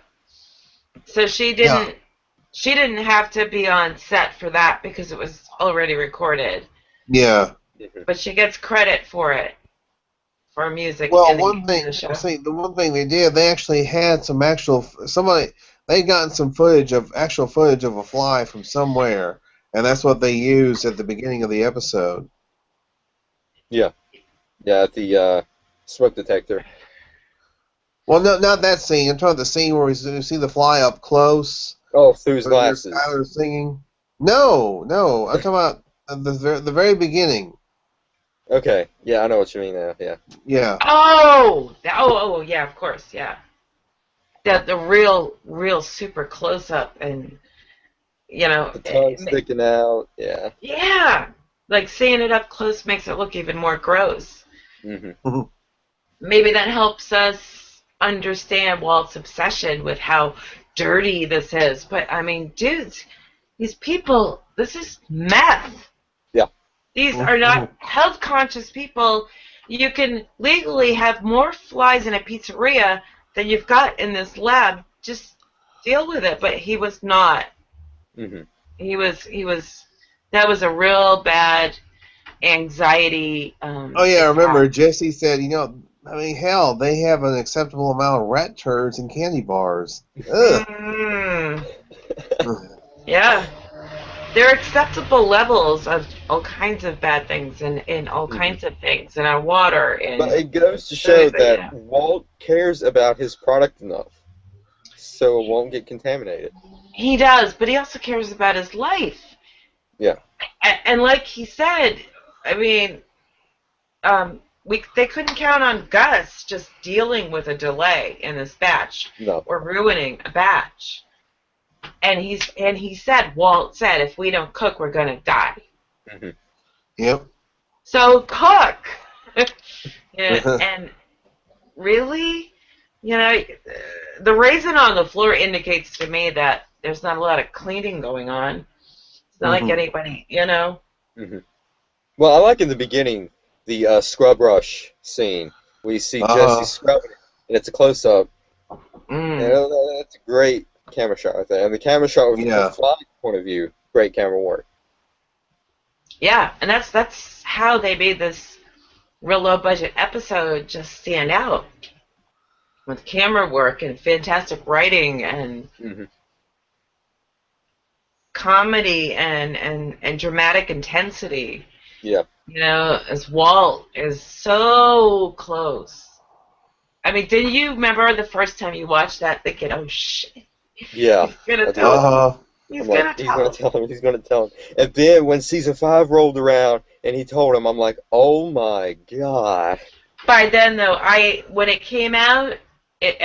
C: So she didn't have to be on set for that because it was already recorded.
B: Yeah.
C: But she gets credit for it. For music.
B: Well,
C: in the show.
B: the one thing they did, they actually had somebody, They gotten some actual footage of a fly from somewhere, and that's what they used at the beginning of the episode.
A: Yeah, at the smoke detector.
B: Well, no, not that scene. I'm talking about the scene where we see the fly up close.
A: Oh, through his
B: Where there's
A: glasses.
B: Skylar singing. No. I'm talking about the very beginning.
A: Okay, yeah, I know what you mean now. Yeah.
B: Yeah.
C: Oh, yeah, of course, yeah. The real super close up, and
A: The tongue sticking out. Yeah.
C: yeah, like seeing it up close makes it look even more gross.
A: Mm-hmm.
C: Maybe that helps us understand Walt's obsession with how dirty this is. But I mean, dudes, these people, this is meth.
A: Yeah.
C: These are not health conscious people. You can legally have more flies in a pizzeria than you've got in this lab. Just deal with it. But he was not.
A: Mm-hmm.
C: He was. That was a real bad anxiety.
B: Oh yeah, I remember Jesse said, I mean, hell, they have an acceptable amount of rat turds in candy bars. Ugh.
C: Yeah. There are acceptable levels of all kinds of bad things in all kinds of things in our water. And
A: but it goes to show that Walt cares about his product enough so it won't get contaminated.
C: He does, but he also cares about his life.
A: Yeah.
C: And like he said, I mean, they couldn't count on Gus just dealing with a delay in this batch or ruining a batch. And he said, Walt said, if we don't cook, we're gonna die.
A: Mm-hmm.
B: Yep.
C: So cook. And really, the raisin on the floor indicates to me that there's not a lot of cleaning going on. It's not like anybody,
A: Mm-hmm. Well, I like in the beginning the scrub brush scene. We see Jesse scrubbing it, and it's a close-up. That's a great camera shot right there. And the camera shot from the fly point of view, great camera work.
C: Yeah, and that's how they made this real low-budget episode just stand out. With camera work and fantastic writing and comedy and dramatic intensity.
A: Yeah.
C: As Walt is so close. I mean, didn't you remember the first time you watched that thinking, oh shit.
A: Yeah.
C: He's gonna tell him.
A: He's gonna tell him. And then when season 5 rolled around and he told him, I'm like, oh my god.
C: By then though, when it came out, it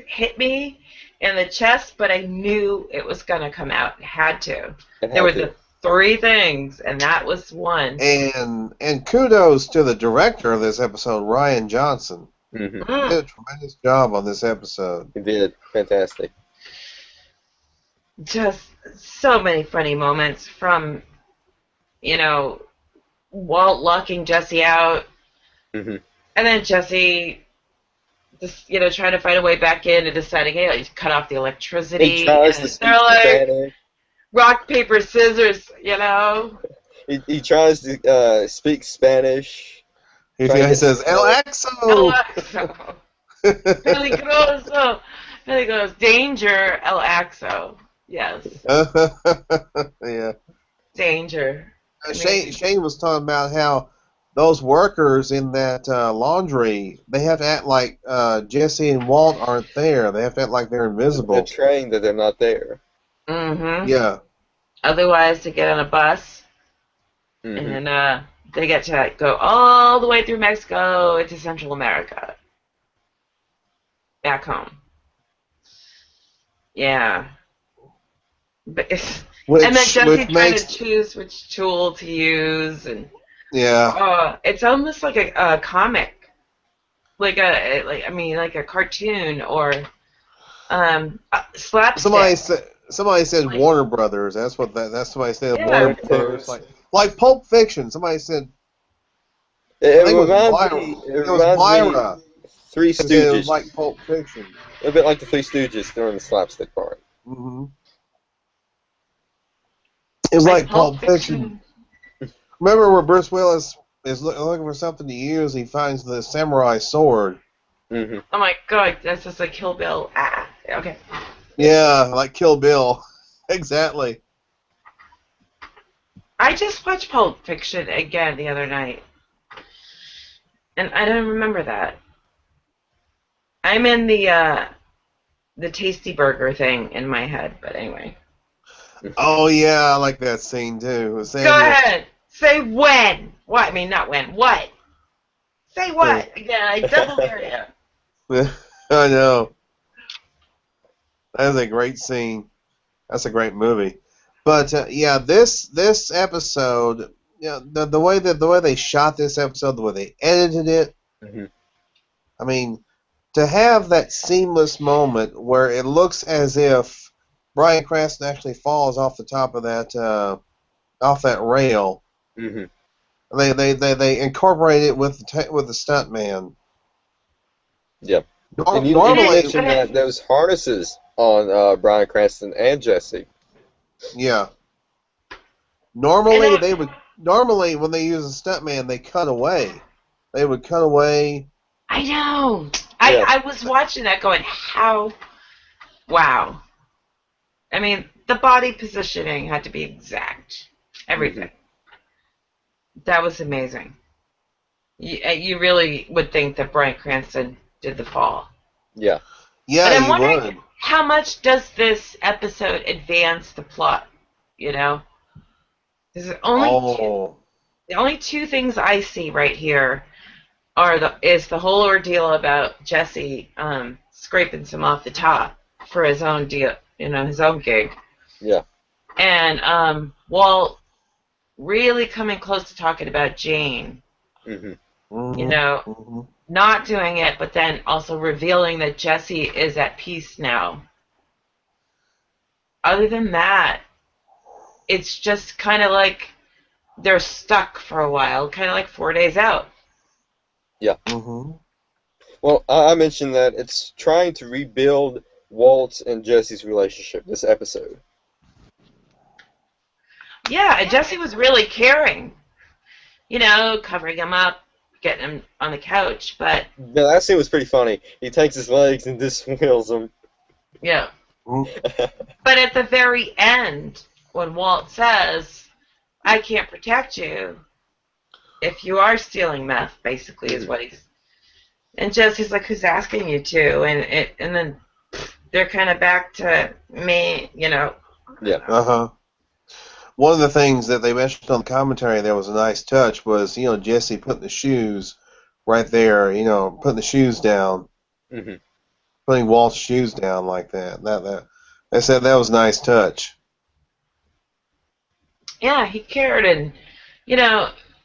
C: hit me in the chest, but I knew it was gonna come out. It had to. There were the 3 things, and that was one.
B: And kudos to the director of this episode, Ryan Johnson.
A: Mm-hmm.
B: He did a tremendous job on this episode.
A: He did. Fantastic.
C: Just so many funny moments from, Walt locking Jesse out, and then Jesse just, trying to find a way back in and deciding, hey, he's cut off the electricity.
A: He tries to speak Spanish.
C: Rock, paper, scissors,
A: He tries to speak Spanish.
B: He says, El Axo!
C: El Axo. Peligroso. Peligroso. Danger, El Axo. Yes.
B: Yeah.
C: Danger.
B: Shane was talking about how those workers in that laundry, they have to act like Jesse and Walt aren't there. They have to act like they're invisible.
A: They're trained that they're not there.
C: Mm-hmm.
B: Yeah.
C: Otherwise, to get on a bus, and they get to go all the way through Mexico into Central America. Back home. Yeah. But and then Jesse trying to choose which tool to use, and it's almost like a comic, like a cartoon or slapstick.
B: Somebody said Warner Brothers. That's somebody said. Yeah. Warner Brothers, like Pulp Fiction. Somebody said.
A: It was Myra. Three Stooges.
B: It was like Pulp Fiction.
A: A bit like the Three Stooges during the slapstick part.
B: Mm-hmm. It was like Pulp Fiction. Remember where Bruce Willis is looking for something to use? He finds the samurai sword.
C: Mm-hmm. Oh my god, that's just like Kill Bill. Okay.
B: Yeah, like Kill Bill. Exactly.
C: I just watched Pulp Fiction again the other night, and I don't remember that. I'm in the tasty burger thing in my head, but anyway.
B: Oh yeah, I like that scene too. With
C: Go
B: Samuel.
C: ahead. Say when. What? I mean, not when. What? Say what? Again, I double dare you.
B: I know. That is a great scene. That's a great movie. But yeah, this episode, the way they shot this episode, the way they edited it.
A: Mm-hmm.
B: I mean, to have that seamless moment where it looks as if Bryan Cranston actually falls off the top of that off that rail.
A: Mm-hmm.
B: They incorporate it with the stunt man.
A: Yeah. And you
B: Normally,
A: mentioned that those harnesses on Bryan Cranston and Jesse.
B: yeah. Normally when they use a stunt man, they cut away. They would cut away.
C: I know.
A: Yeah.
C: I was watching that going, how? Wow. I mean, the body positioning had to be exact. Everything. That was amazing. You really would think that Bryan Cranston did the fall.
A: Yeah.
B: Yeah,
C: But I'm
B: you
C: wondering,
B: would.
C: how much does this episode advance the plot? You know? There's
B: Oh.
C: the only two things I see right here is the whole ordeal about Jesse scraping some off the top for his own deal, his own gig.
A: Yeah.
C: And Walt really coming close to talking about Jane.
A: Mm-hmm.
B: Mm-hmm.
C: Not doing it, but then also revealing that Jesse is at peace now. Other than that, it's just kind of like they're stuck for a while, kind of like 4 Days Out.
A: Yeah.
B: Mm-hmm.
A: Well, I mentioned that it's trying to rebuild Walt and Jesse's relationship this episode.
C: Yeah, Jesse was really caring. Covering him up, getting him on the couch, but...
A: No, that scene was pretty funny. He takes his legs and just wheels them.
C: Yeah. But at the very end, when Walt says, I can't protect you if you are stealing meth, basically, is what he's... And Jesse's like, who's asking you to? And then they're kind of back to me,
A: Yeah.
B: Uh-huh. One of the things that they mentioned on the commentary that was a nice touch was, Jesse putting the shoes right there, putting the shoes down.
A: Mm-hmm.
B: Putting Walt's shoes down like that. That they said that was a nice touch.
C: Yeah, he cared, and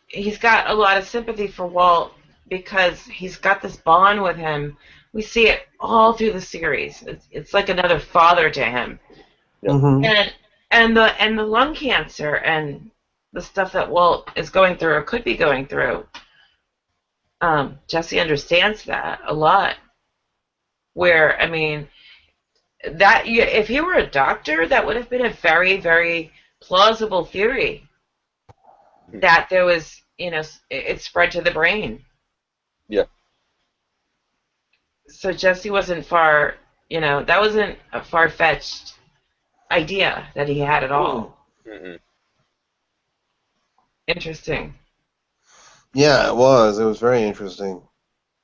C: he's got a lot of sympathy for Walt because he's got this bond with him. We see it all through the series. It's like another father to him.
A: Yeah.
B: Mm-hmm.
C: And the lung cancer and the stuff that Walt is going through or could be going through. Jesse understands that a lot. Where, I mean, if he were a doctor, that would have been a very, very plausible theory that there was, it spread to the brain.
A: Yeah.
C: So Jesse wasn't that wasn't a far-fetched idea that he had at all.
A: Mm-hmm.
C: Interesting.
B: Yeah, it was. It was very interesting.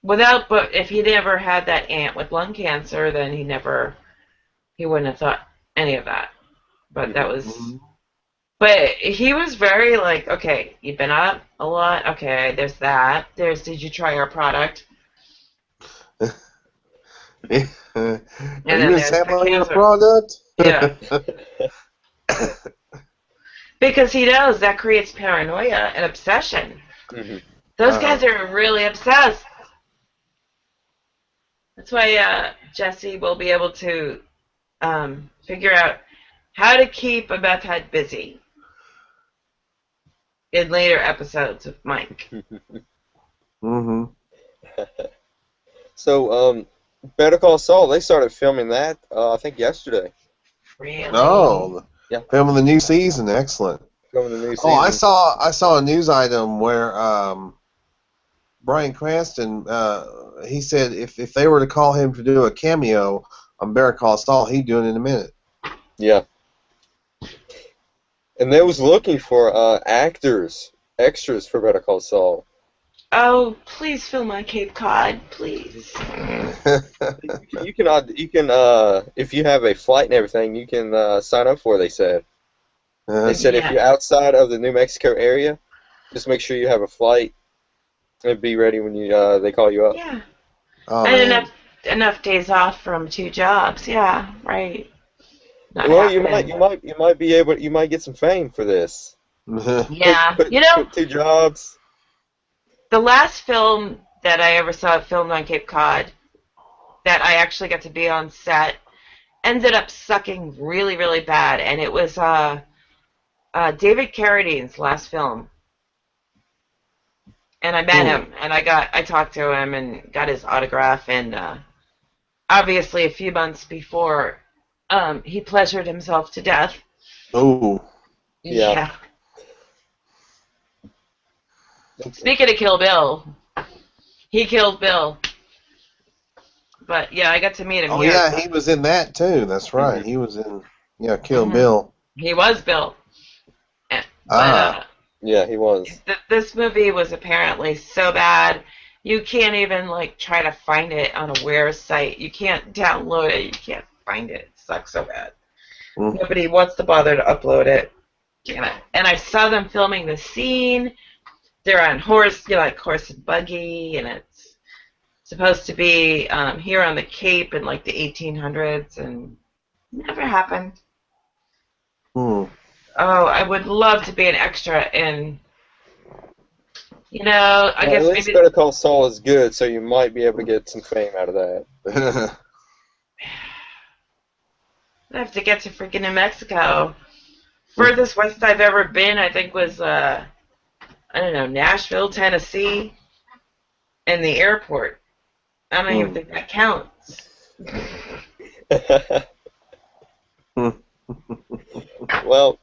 C: But if he never had that aunt with lung cancer, then he wouldn't have thought any of that. But that was...
B: Mm-hmm.
C: But he was very like, okay, you've been up a lot. Okay, there's that. Did you try our product?
B: Are you
C: then
B: sampling your
C: cancer.
B: product?
C: Yeah. Because he knows that creates paranoia and obsession.
A: Mm-hmm.
C: Those guys are really obsessed. That's why Jesse will be able to figure out how to keep a meth head busy in later episodes of Mike.
B: Mm-hmm.
A: So, Better Call Saul, they started filming that, I think, yesterday.
C: Really?
B: Oh,
A: Yeah.
B: Filming the new season. Excellent.
A: Filming the new season.
B: Oh, I saw a news item where Bryan Cranston he said if they were to call him to do a cameo on Better Call Saul, he'd do it in a minute.
A: Yeah. And they was looking for extras for Better Call Saul.
C: Oh, please fill my Cape Cod, please.
A: You can if you have a flight and everything, you can sign up for it, they said. They said if
C: Yeah.
A: you're outside of the New Mexico area, just make sure you have a flight and be ready when they call you up.
C: Yeah.
B: Oh,
C: And
B: man.
C: enough days off from 2 jobs. Yeah, right. Not
A: Well,
C: happening.
A: you might be able, you might get some fame for this.
C: Yeah.
A: Put 2 jobs.
C: The last film that I ever saw filmed on Cape Cod that I actually got to be on set ended up sucking really, really bad, and it was David Carradine's last film. And I met him, and I talked to him and got his autograph, and obviously a few months before, he pleasured himself to death.
B: Oh.
A: Yeah.
C: Speaking of Kill Bill, he killed Bill. But yeah, I got to meet him.
B: Oh,
C: here.
B: yeah, he was in that, too. That's right. He was in, Kill Bill.
C: He was Bill. But,
A: Yeah, he was.
C: This movie was apparently so bad, you can't even try to find it on a Where site. You can't download it. You can't find it. It sucks so bad. Nobody wants to bother to upload it. Damn it. And I saw them filming the scene. They're on horse and buggy, and it's supposed to be here on the Cape in the 1800s, and never happened. Oh, I would love to be an extra in, I guess
A: at least
C: maybe.
A: Better Call Saul is good, so you might be able to get some fame out of that.
C: I have to get to freaking New Mexico. Furthest west I've ever been, I think, was I don't know, Nashville, Tennessee, and the airport. I don't even think that counts.
A: Well,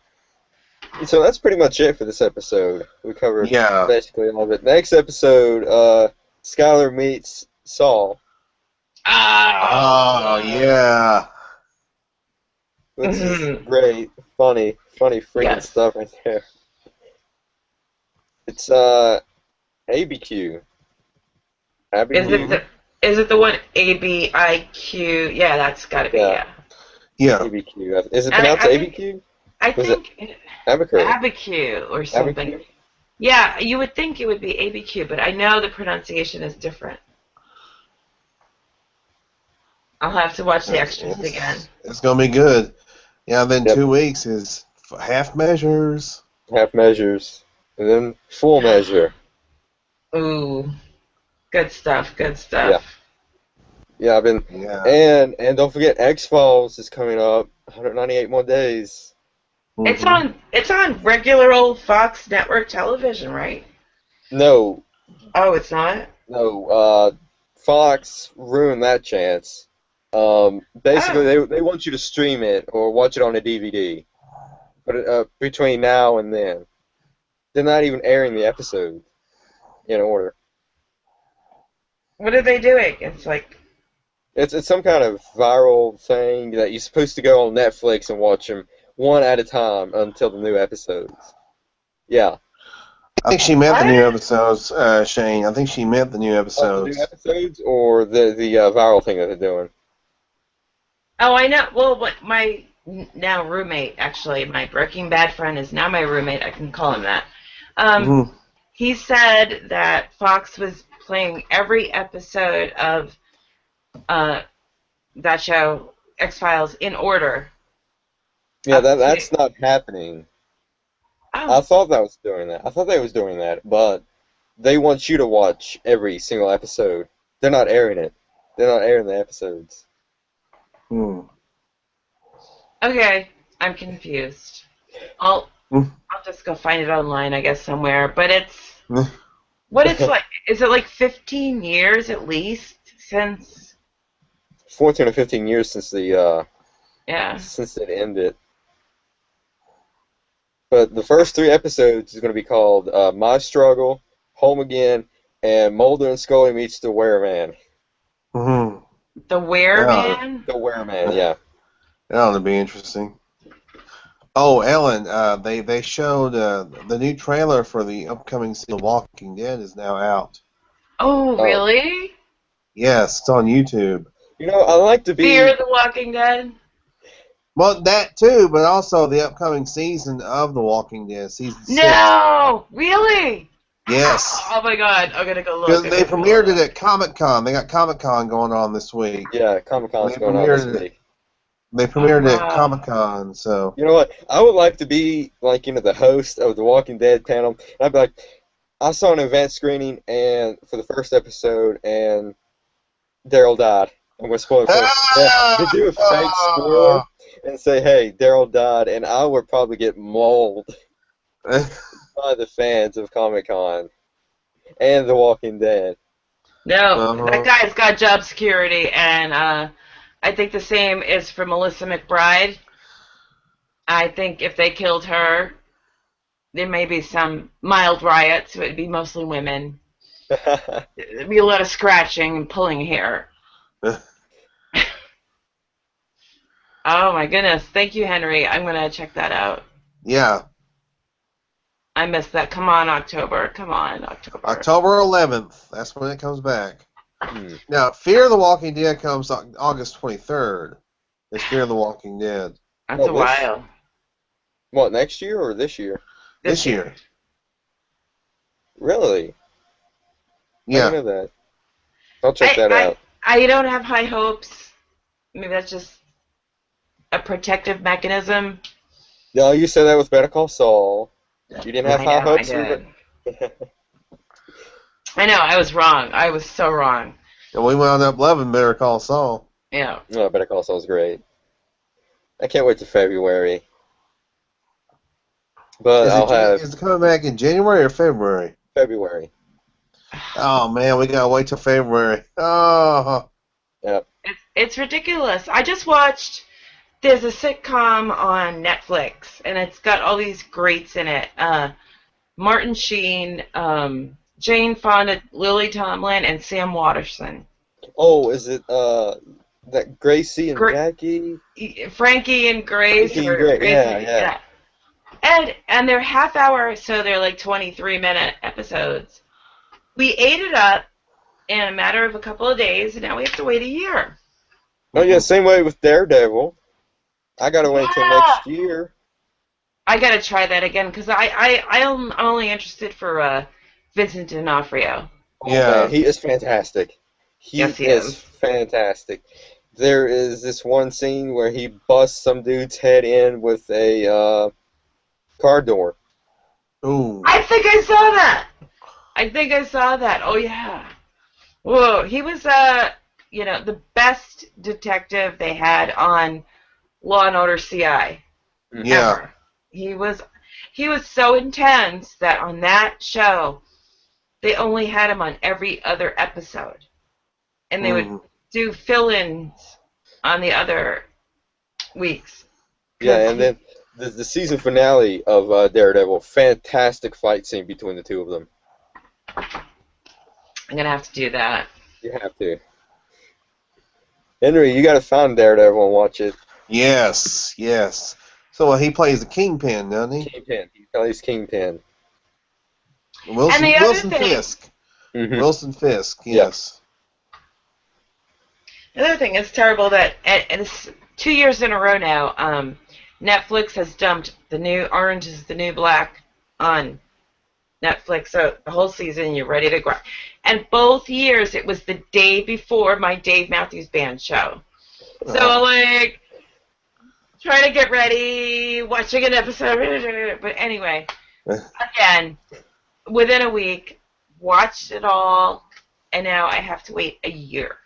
A: so that's pretty much it for this episode. We covered basically all of it. Next episode, Skylar meets Saul.
B: Oh, yeah.
A: Which is great, funny freaking stuff right there. It's ABQ.
C: Is it the one ABIQ? Yeah, that's gotta be
B: Yeah.
A: ABQ. Is it pronounced ABQ?
C: I think ABQ or something.
A: ABQ?
C: Yeah, you would think it would be ABQ, but I know the pronunciation is different. I'll have to watch the extras again.
B: It's gonna be good. Yeah, then 2 weeks is half measures.
A: Half measures. And then full measure.
C: Ooh. Good stuff, good stuff.
A: Yeah, I've been and don't forget X-Files is coming up. 198 more days.
C: It's on regular old Fox network television, right?
A: No.
C: Oh, it's not?
A: No, Fox ruined that chance. Basically they want you to stream it or watch it on a DVD. But between now and then. They're not even airing the episode in order.
C: What are they doing?
A: It's some kind of viral thing that you're supposed to go on Netflix and watch them one at a time until the new episodes. Yeah.
B: I think she meant the new episodes, Shane. I think she meant the new episodes.
A: The new episodes or the viral thing that they're doing?
C: Oh, I know. Well, what my now roommate, actually, my Breaking Bad friend is now my roommate. I can call him that. He said that Fox was playing every episode of that show, X-Files, in order.
A: Yeah, that's not happening.
C: Oh.
A: I thought that was doing that. I thought they was doing that, but they want you to watch every single episode. They're not airing it. They're not airing the episodes.
C: Okay, I'm confused. I'll just go find it online, I guess, somewhere. But it's what it's like. Is it 15 years at least since?
A: 14 or 15 years since the since it ended. But the first 3 episodes is going to be called My Struggle, Home Again, and Mulder and Scully meets the Wereman.
C: The Where
B: Yeah,
C: Man?
A: The Wereman, yeah.
B: that ought to be interesting. Oh, Ellen, they showed the new trailer for the upcoming season of Walking Dead is now out.
C: Oh,
A: Oh,
C: really?
B: Yes, it's on YouTube.
A: I like to
C: Fear
A: be.
C: the Walking Dead?
B: Well, that too, but also the upcoming season of The Walking Dead, season 6.
C: No! Really?
B: Yes.
C: Oh my god, I'm gonna go look.
B: Because
C: I'm
B: they
C: gonna go
B: premiered it
C: look.
B: at Comic Con. They got Comic Con going on this week.
A: Yeah, Comic
B: And
A: Con's going on this week.
B: they
C: Oh
B: premiered it at
C: wow.
B: Comic Con, so
A: You know what? I would like to be like the host of the Walking Dead panel. And I'd be like, I saw an event screening and for the first episode, and Daryl died. I'm gonna spoil it for you. Yeah, they do a fake spoiler and say, "Hey, Daryl died," and I would probably get mauled by the fans of Comic Con and The Walking Dead.
C: No, that
B: uh-huh.
C: guy's got job security, and I think the same is for Melissa McBride. I think if they killed her, there may be some mild riots. It would be mostly women. There'd be a lot of scratching and pulling hair. Oh my goodness. Thank you, Henry. I'm going to check that out.
B: Yeah,
C: I missed that. Come on, October. Come on, October.
B: October 11th. That's when it comes back.
A: Hmm.
B: Now, Fear the Walking Dead comes August 23rd. It's Fear the Walking Dead
C: That's
A: Well,
C: a while.
A: what, next year or this year?
B: this year.
A: Really? I
B: Yeah.
A: didn't know that. I'll check that
C: I,
A: out.
C: I don't have high hopes. Maybe that's just a protective mechanism.
A: No, you said that with Better Call Saul. You didn't have
C: I
A: high
C: know, I
A: hopes for
C: did.
A: it.
C: I know, I was wrong. I was so wrong.
B: And we wound up loving Better Call Saul.
C: Yeah.
A: No, Better Call Saul's great. I can't wait to February. But I'll have
B: Is it coming back in January or February?
A: February.
B: Oh man, we gotta wait till February. Oh,
A: Yep.
C: It's ridiculous. I just watched. There's a sitcom on Netflix, and it's got all these greats in it. Martin Sheen, Jane Fonda, Lily Tomlin, and Sam Waterston.
A: Oh, is it that Gracie and
C: Gra-
A: Jackie?
C: Frankie and Grace,
A: Frankie and
C: or
A: Grace.
C: Grace,
A: Yeah, yeah.
C: yeah. And they're half hour, so they're like 23-minute episodes. We ate it up in a matter of a couple of days, and now we have to wait a year.
A: Oh yeah, same way with Daredevil. I gotta wait till
C: Yeah.
A: next year.
C: I gotta try that again because I'm only interested for Vincent D'Onofrio.
A: Oh
B: yeah.
A: man, he is fantastic. He
C: Yes, he
A: is
C: is.
A: fantastic. There is this one scene where he busts some dude's head in with a car door.
B: Ooh.
C: I think I saw that. Oh yeah. Whoa, he was the best detective they had on Law and Order CI
B: Yeah.
C: ever. He was so intense that on that show they only had him on every other episode, and they would do fill-ins on the other weeks.
A: Yeah, and then the season finale of Daredevil, fantastic fight scene between the two of them.
C: I'm gonna have to do that.
A: You have to. Henry, you gotta find Daredevil and watch it.
B: Yes. Yes. So he plays the Kingpin, doesn't he?
A: Kingpin. He plays Kingpin.
B: Wilson,
C: And the other
B: Wilson
C: thing-
B: Fisk.
A: Mm-hmm.
B: Wilson Fisk. Yes.
C: The other thing is terrible that and it's 2 years in a row now. Netflix has dumped the new Orange is the New Black on Netflix. So the whole season you're ready to go. And both years it was the day before my Dave Matthews Band show. So like trying to get ready, watching an episode. But anyway, again, within a week, watched it all, and now I have to wait a year.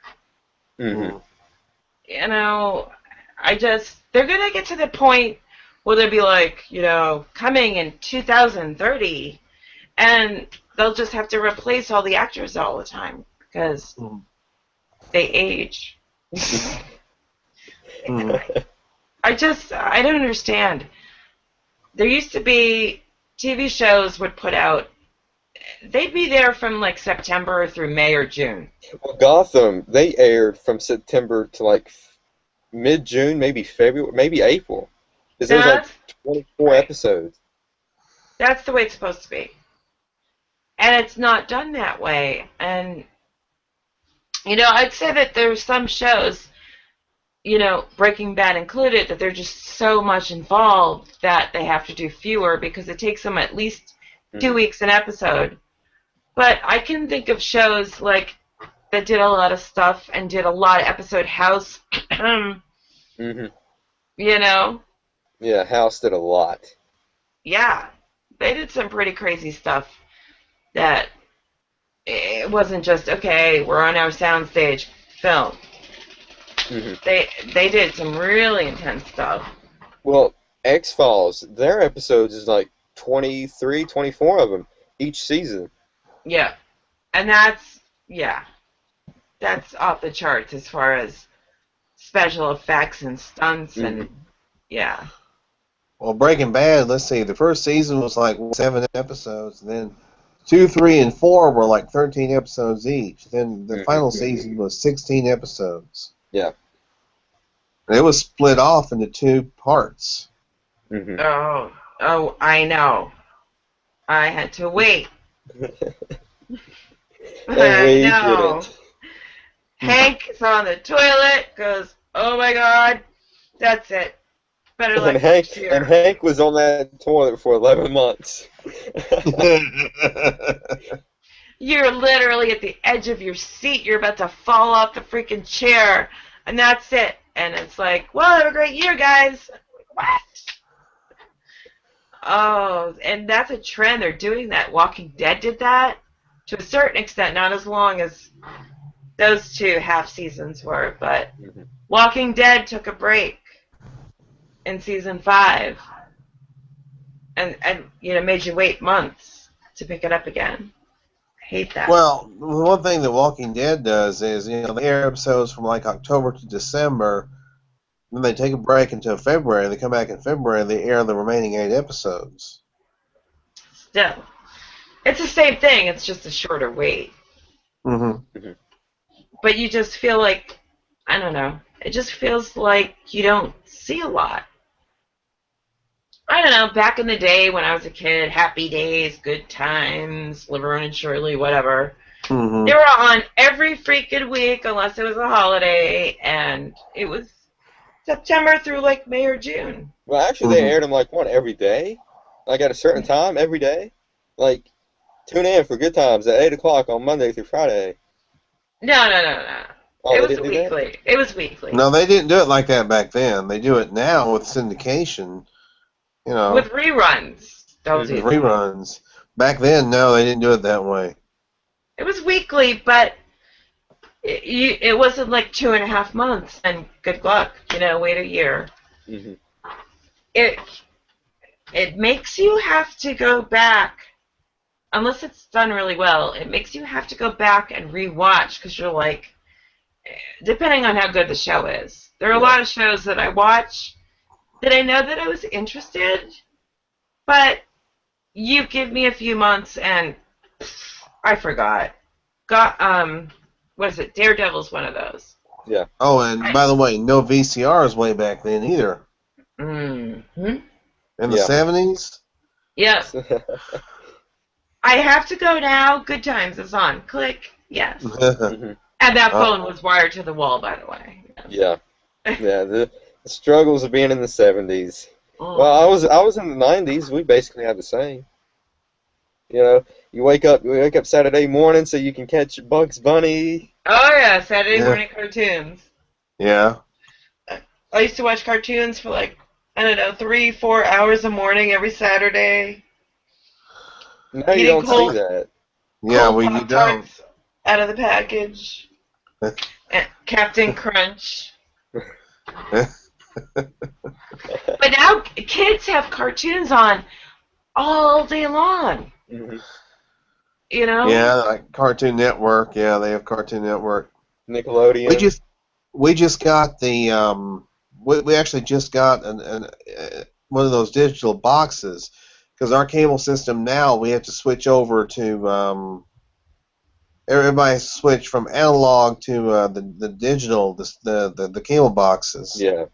A: Mm-hmm.
C: You know, they're going to get to the point where they'll be like, coming in 2030, and they'll just have to replace all the actors all the time because they age. I don't understand. There used to be TV shows would put out they'd be there from like September through May or June.
A: Well, Gotham, they aired from September to like mid-June, maybe February, maybe April. Because there's like
C: That's
A: 24
C: right.
A: episodes.
C: That's the way it's supposed to be. And it's not done that way. And, I'd say that there's some shows, Breaking Bad included, that they're just so much involved that they have to do fewer because it takes them at least 2 weeks an episode. But I can think of shows like that did a lot of stuff and did a lot of episode House.
A: Mm-hmm.
C: Yeah,
A: House did a lot.
C: they did some pretty crazy stuff that it wasn't just, okay, we're on our soundstage film.
A: Mm-hmm.
C: They did some really intense stuff.
A: Well, X-Files, their episodes is like 23, 24 of them each season.
C: Yeah. And that's off the charts as far as special effects and stunts and yeah.
B: Well, Breaking Bad, let's see, the first season was like 7 episodes, and then 2, 3, and 4 were like 13 episodes each. Then the final season was 16 episodes.
A: Yeah.
B: And it was split off into 2 parts.
A: Mm-hmm.
C: Oh, I know. I had to wait.
A: And we
C: know.
A: didn't.
C: Hank is on the toilet, goes, oh my god, that's it. Better
A: And
C: like
A: Hank was on that toilet for 11 months.
C: You're literally at the edge of your seat. You're about to fall off the freaking chair. And that's it. And it's like, well, have a great year, guys. What? Oh, and that's a trend. They're doing that. Walking Dead did that to a certain extent, not as long as those 2 half seasons were, but Walking Dead took a break in season 5 and made you wait months to pick it up again. I hate that.
B: Well, the one thing that Walking Dead does is, they air episodes from like October to December, then they take a break until February, they come back in February, and they air the remaining 8 episodes.
C: Still, it's the same thing, it's just a shorter wait.
B: Mm-hmm.
C: But you just feel like, I don't know, it just feels like you don't see a lot. I don't know, back in the day when I was a kid, Happy Days, Good Times, Laverne and Shirley, whatever.
B: Mm-hmm.
C: They were on every freaking week unless it was a holiday, and it was September through like May or June.
A: Well, actually, they aired them like, every day? Like at a certain time, every day? Like, tune in for Good Times at 8 o'clock on Monday through Friday.
C: No.
A: Oh,
C: It was weekly. It was weekly.
B: No, they didn't do it like that back then. They do it now with syndication.
C: With reruns. Don't do that.
B: Reruns. Back then, no, they didn't do it that way.
C: It was weekly, but it wasn't like 2.5 months, and good luck. Wait a year.
A: Mm-hmm.
C: It makes you have to go back, unless it's done really well. It makes you have to go back and rewatch because you're like, depending on how good the show is. There are a lot of shows that I watch that I know that I was interested, but you give me a few months and I forgot. What is it? Daredevil's one of those.
A: Yeah.
B: Oh, and by the way, no VCRs way back then either.
C: Mm-hmm.
B: In the 70s?
C: Yes. I have to go now. Good Times is on. Click. Yes.
A: Mm-hmm.
C: And that phone was wired to the wall, by the way.
A: Yeah. The struggles of being in the 70s.
C: Oh.
A: Well, I was in the 90s. We basically had the same. You wake up Saturday morning so you can catch Bugs Bunny.
C: Oh yeah, Saturday morning cartoons.
B: Yeah.
C: I used to watch cartoons for 3-4 hours a morning every Saturday.
A: No, you don't see that.
B: Yeah, well, you don't.
C: Out of the package. Captain Crunch. But now kids have cartoons on all day long.
A: Mm-hmm.
B: Yeah, like Cartoon Network. Yeah, they have Cartoon Network.
A: Nickelodeon.
B: We just got the we actually just got one of those digital boxes because our cable system now we have to switch over to everybody switch from analog to the digital, the cable boxes.
A: Yeah.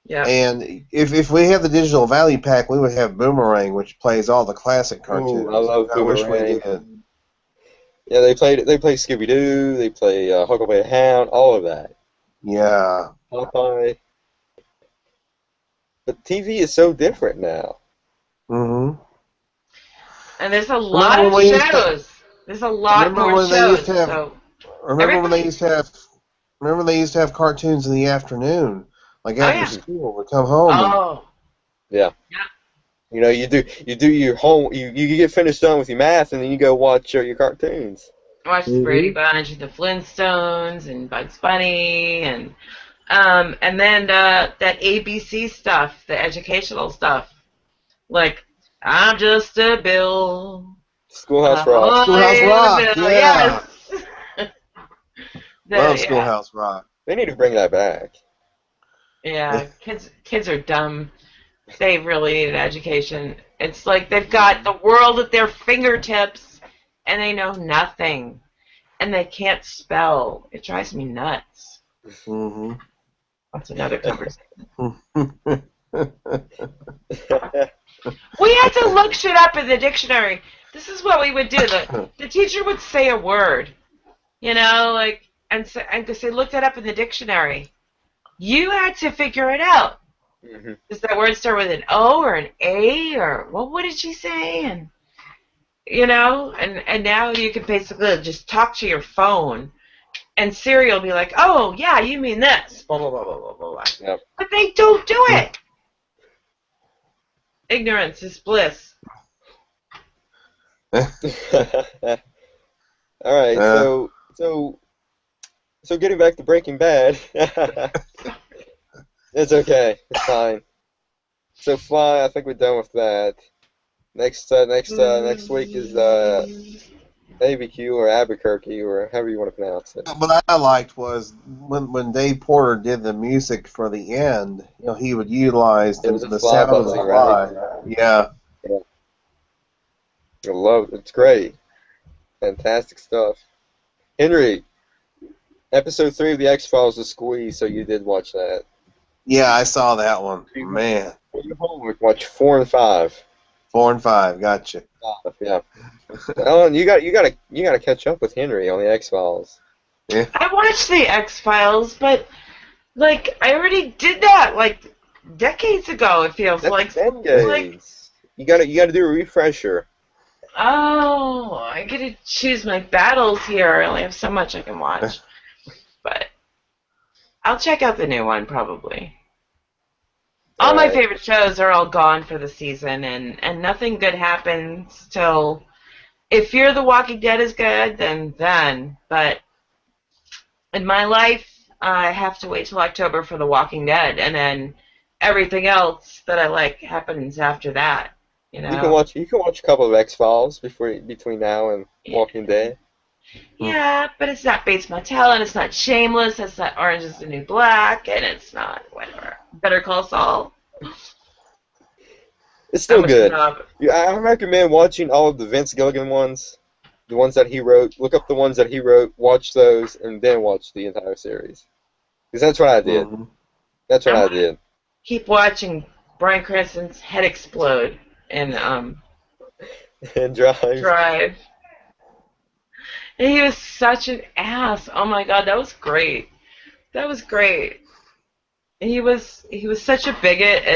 C: Yeah.
B: And if we had the digital value pack, we would have Boomerang, which plays all the classic cartoons.
A: Ooh, I love
B: I wish we
A: Boomerang.
B: did.
A: Yeah, they play Scooby Doo, they play Huckleberry Hound, all of that.
B: Yeah.
A: Popeye. But TV is so different now.
B: Mm-hmm.
C: And there's a lot of shows. There's a lot more shows. So
B: remember when they used to have cartoons in the afternoon, like after school, we come home.
C: Oh.
A: Yeah. You know, you do your home. You get finished done with your math, and then you go watch your cartoons.
C: Watch the Brady Bunch and the Flintstones and Bugs Bunny and then that ABC stuff, the educational stuff, like I'm just a bill.
A: Schoolhouse Rock.
B: Schoolhouse Rock. Yeah.
C: Yes.
B: Love Schoolhouse Rock.
A: They need to bring that back.
C: Yeah, kids are dumb. They really need an education. It's like they've got the world at their fingertips, and they know nothing, and they can't spell. It drives me nuts.
B: Mm-hmm.
C: That's another conversation. We had to look shit up in the dictionary. This is what we would do. The teacher would say a word, you know, like, and say, look that up in the dictionary. You had to figure it out.
A: Mm-hmm.
C: Does that word start with an O or an A or what did she say? And you know, and now you can basically just talk to your phone, and Siri will be like, "Oh yeah, you mean this." Blah blah blah blah blah blah.
A: Yep.
C: But they don't do it. Ignorance is bliss.
A: All right, so getting back to Breaking Bad. It's okay. It's fine. So fine. I think we're done with that. Next week is ABQ or Albuquerque or however you want to pronounce it.
B: What I liked was when Dave Porter did the music for the end. You know, he would utilize the sound of the fly. Right? Yeah.
A: I love it. It's great. Fantastic stuff. Henry, episode 3 of the X-Files was squeezed, so you did watch that.
B: Yeah, I saw that one. Man.
A: Homework, watch 4 and 5.
B: 4 and 5, gotcha.
A: Yeah. Ellen, you gotta catch up with Henry on the X-Files.
B: Yeah.
C: I watched the X-Files, but like I already did that like decades ago. It feels like
A: decades. Like, you gotta do a refresher.
C: Oh, I gotta choose my battles here. I only have so much I can watch, but I'll check out the new one probably. All my favorite shows are all gone for the season, and nothing good happens till. If Fear the Walking Dead is good, then. But in my life, I have to wait till October for The Walking Dead, and then everything else that I like happens after that. You know.
A: You can watch a couple of X-Files between now and Walking Dead.
C: Yeah, but it's not Bates Motel, and it's not Shameless, it's not Orange is the New Black, and it's not whatever. Better Call Saul.
A: It's still good. I recommend watching all of the Vince Gilligan ones, the ones that he wrote. Look up the ones that he wrote, watch those, and then watch the entire series. Because that's what I did. Mm-hmm. That's what I did.
C: Keep watching Bryan Cranston's head explode in
A: and Drive.
C: And he was such an ass. Oh my god, that was great. That was great. He was such a bigot,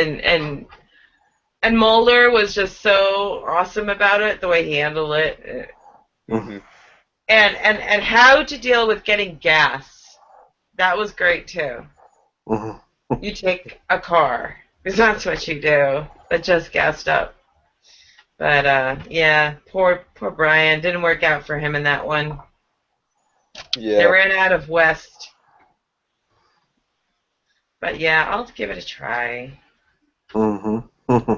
C: and Mulder was just so awesome about it, the way he handled it.
A: Mm-hmm.
C: And how to deal with getting gas. That was great too. Mm-hmm. You take a car, because that's what you do, that just gassed up. But yeah, poor Brian. Didn't work out for him in that one.
A: Yeah.
C: They ran out of West. But yeah, I'll give it a try.
B: Mm-hmm.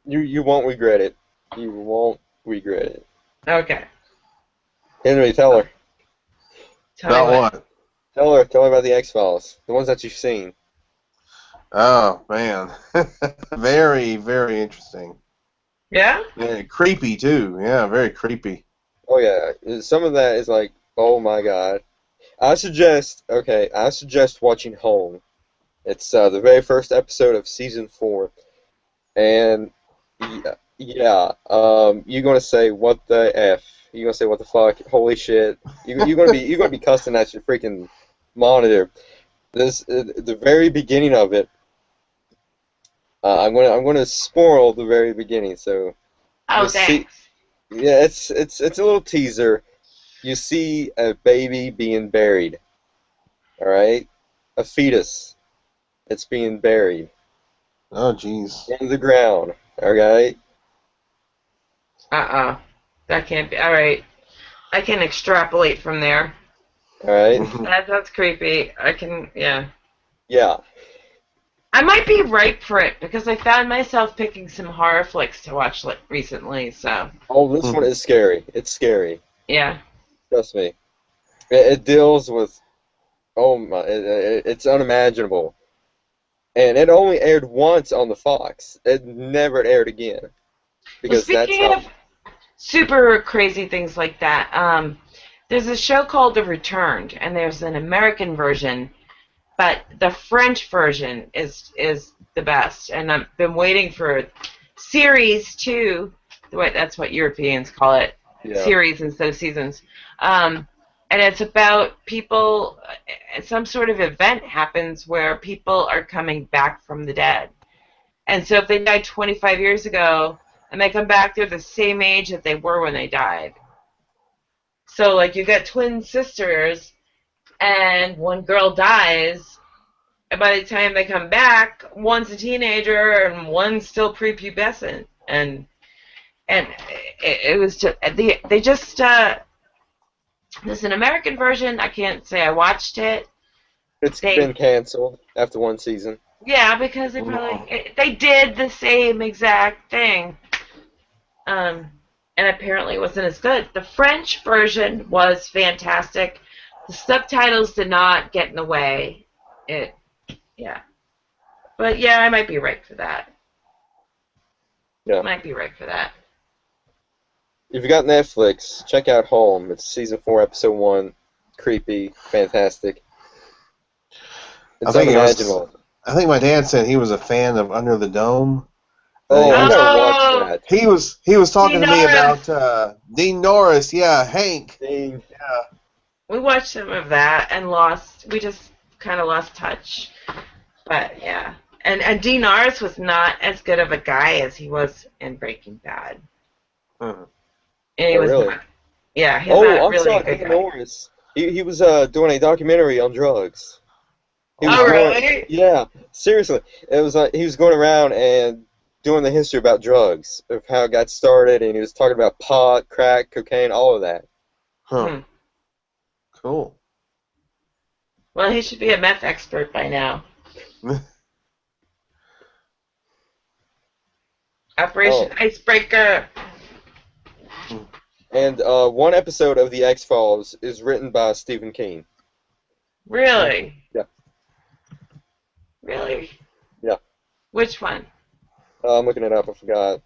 A: You won't regret it. You won't regret it.
C: Okay.
A: Henry, tell her.
B: About what?
A: Tell her about the X-Files, the ones that you've seen.
B: Oh man, very, very interesting.
C: Yeah?
B: Yeah, creepy too. Yeah, very creepy.
A: Oh yeah, some of that is like, oh my god. I suggest watching Home. It's the very first episode of season 4, and yeah, you're gonna say what the f? You're gonna say what the fuck? Holy shit! You're gonna be cussing at your freaking monitor. This the very beginning of it. I'm gonna spoil the very beginning. So
C: Oh,
A: you see,
C: thanks.
A: yeah, it's a little teaser. You see a baby being buried. All right, a fetus. It's being buried
B: Oh, jeez.
A: in the ground. All right.
C: Uh-uh. That can't be. All right. I can extrapolate from there.
A: All right.
B: Mhm.
C: That's creepy. I can, yeah.
A: Yeah.
C: I might be ripe for it because I found myself picking some horror flicks to watch recently. So,
A: Oh, this one is scary. It's scary.
C: yeah.
A: Trust me. It deals with, oh my, it's unimaginable. And it only aired once on the Fox. It never aired again
C: Well,
A: because that's
C: speaking
A: how.
C: of super crazy things like that, there's a show called The Returned, and there's an American version, but the French version is the best. And I've been waiting for series two. That's what Europeans call it,
A: Yeah.
C: series instead of seasons. And it's about people. Some sort of event happens where people are coming back from the dead. And so if they died 25 years ago and they come back, they're the same age that they were when they died. So, like, you got twin sisters, and one girl dies, and by the time they come back, one's a teenager and one's still prepubescent. And it was just they just there's an American version. I can't say I watched it.
A: It's been
C: They
A: canceled after one season.
C: Yeah, because they did the same exact thing. Um, and apparently it wasn't as good. The French version was fantastic. The subtitles did not get in the way. Yeah. But yeah, I might be right for that.
A: Yeah.
C: Might be right for that.
A: If you got Netflix, check out Home. It's season 4, episode 1. Creepy, fantastic.
B: I
A: It's
B: think it was.
A: unimaginable.
B: I think my dad said he was a fan of Under the Dome.
A: Oh, I gotta watch
C: Oh,
A: that.
B: He was talking to me
C: Norris.
B: about Dean Norris. Yeah, Hank.
A: Dang.
B: Yeah.
C: We watched some of that and we just kind of lost touch. But yeah. And Dean Norris was not as good of a guy as he was in Breaking Bad.
B: Mhm.
C: And he
A: Oh,
C: was
A: really?
C: not. Yeah, he's
A: Oh,
C: not
A: I'm
C: really a
A: sorry,
C: good
A: Dean
C: guy.
A: Norris. He was doing a documentary on drugs. He was
C: Oh,
A: going,
C: really?
A: yeah, seriously. It was like he was going around and doing the history about drugs, of how it got started, and he was talking about pot, crack, cocaine, all of that.
B: Huh.
C: Hmm.
B: Cool.
C: Well, he should be a meth expert by now. Operation
A: Oh,
C: Icebreaker.
A: and one episode of The X-Files is written by Stephen King.
C: Really?
A: Yeah.
C: Really?
A: Yeah.
C: Which one?
A: I'm looking it up. I forgot.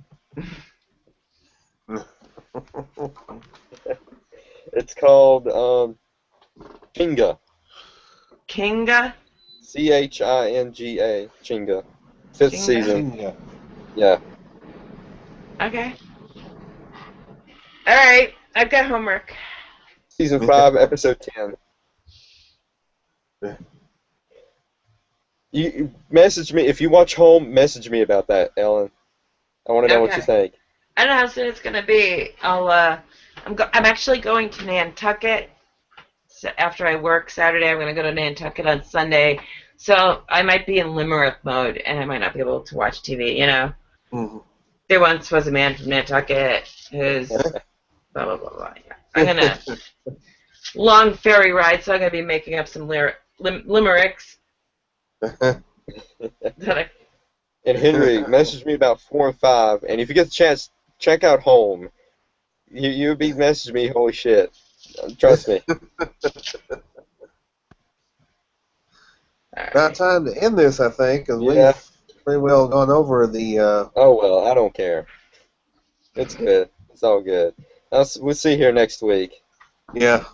A: It's called Chinga.
C: Kinga?
A: Chinga. Chinga. Fifth
C: Chinga?
A: season.
B: Yeah.
A: Yeah.
C: Okay. All right. I've got homework.
A: Season 5, episode 10. You message me if you watch Home. Message me about that, Ellen. I want to know what you
C: Okay.
A: think.
C: I don't know how soon it's gonna be. I'm actually going to Nantucket. So after I work Saturday, I'm gonna go to Nantucket on Sunday. So I might be in Limerick mode, and I might not be able to watch TV. You know,
B: Mhm.
C: there once was a man from Nantucket who's blah blah blah blah. Yeah. I'm gonna long ferry ride, so I'm gonna be making up some limericks that I.
A: And Henry, message me about 4 and 5. And if you get the chance, check out Home. You'll be messaging me. Holy shit! Trust me.
B: About time to end this, I think, because
A: Yeah.
B: we've pretty well gone over the.
A: Oh well, I don't care. It's good. It's all good. We'll see you here next week.
B: Yeah.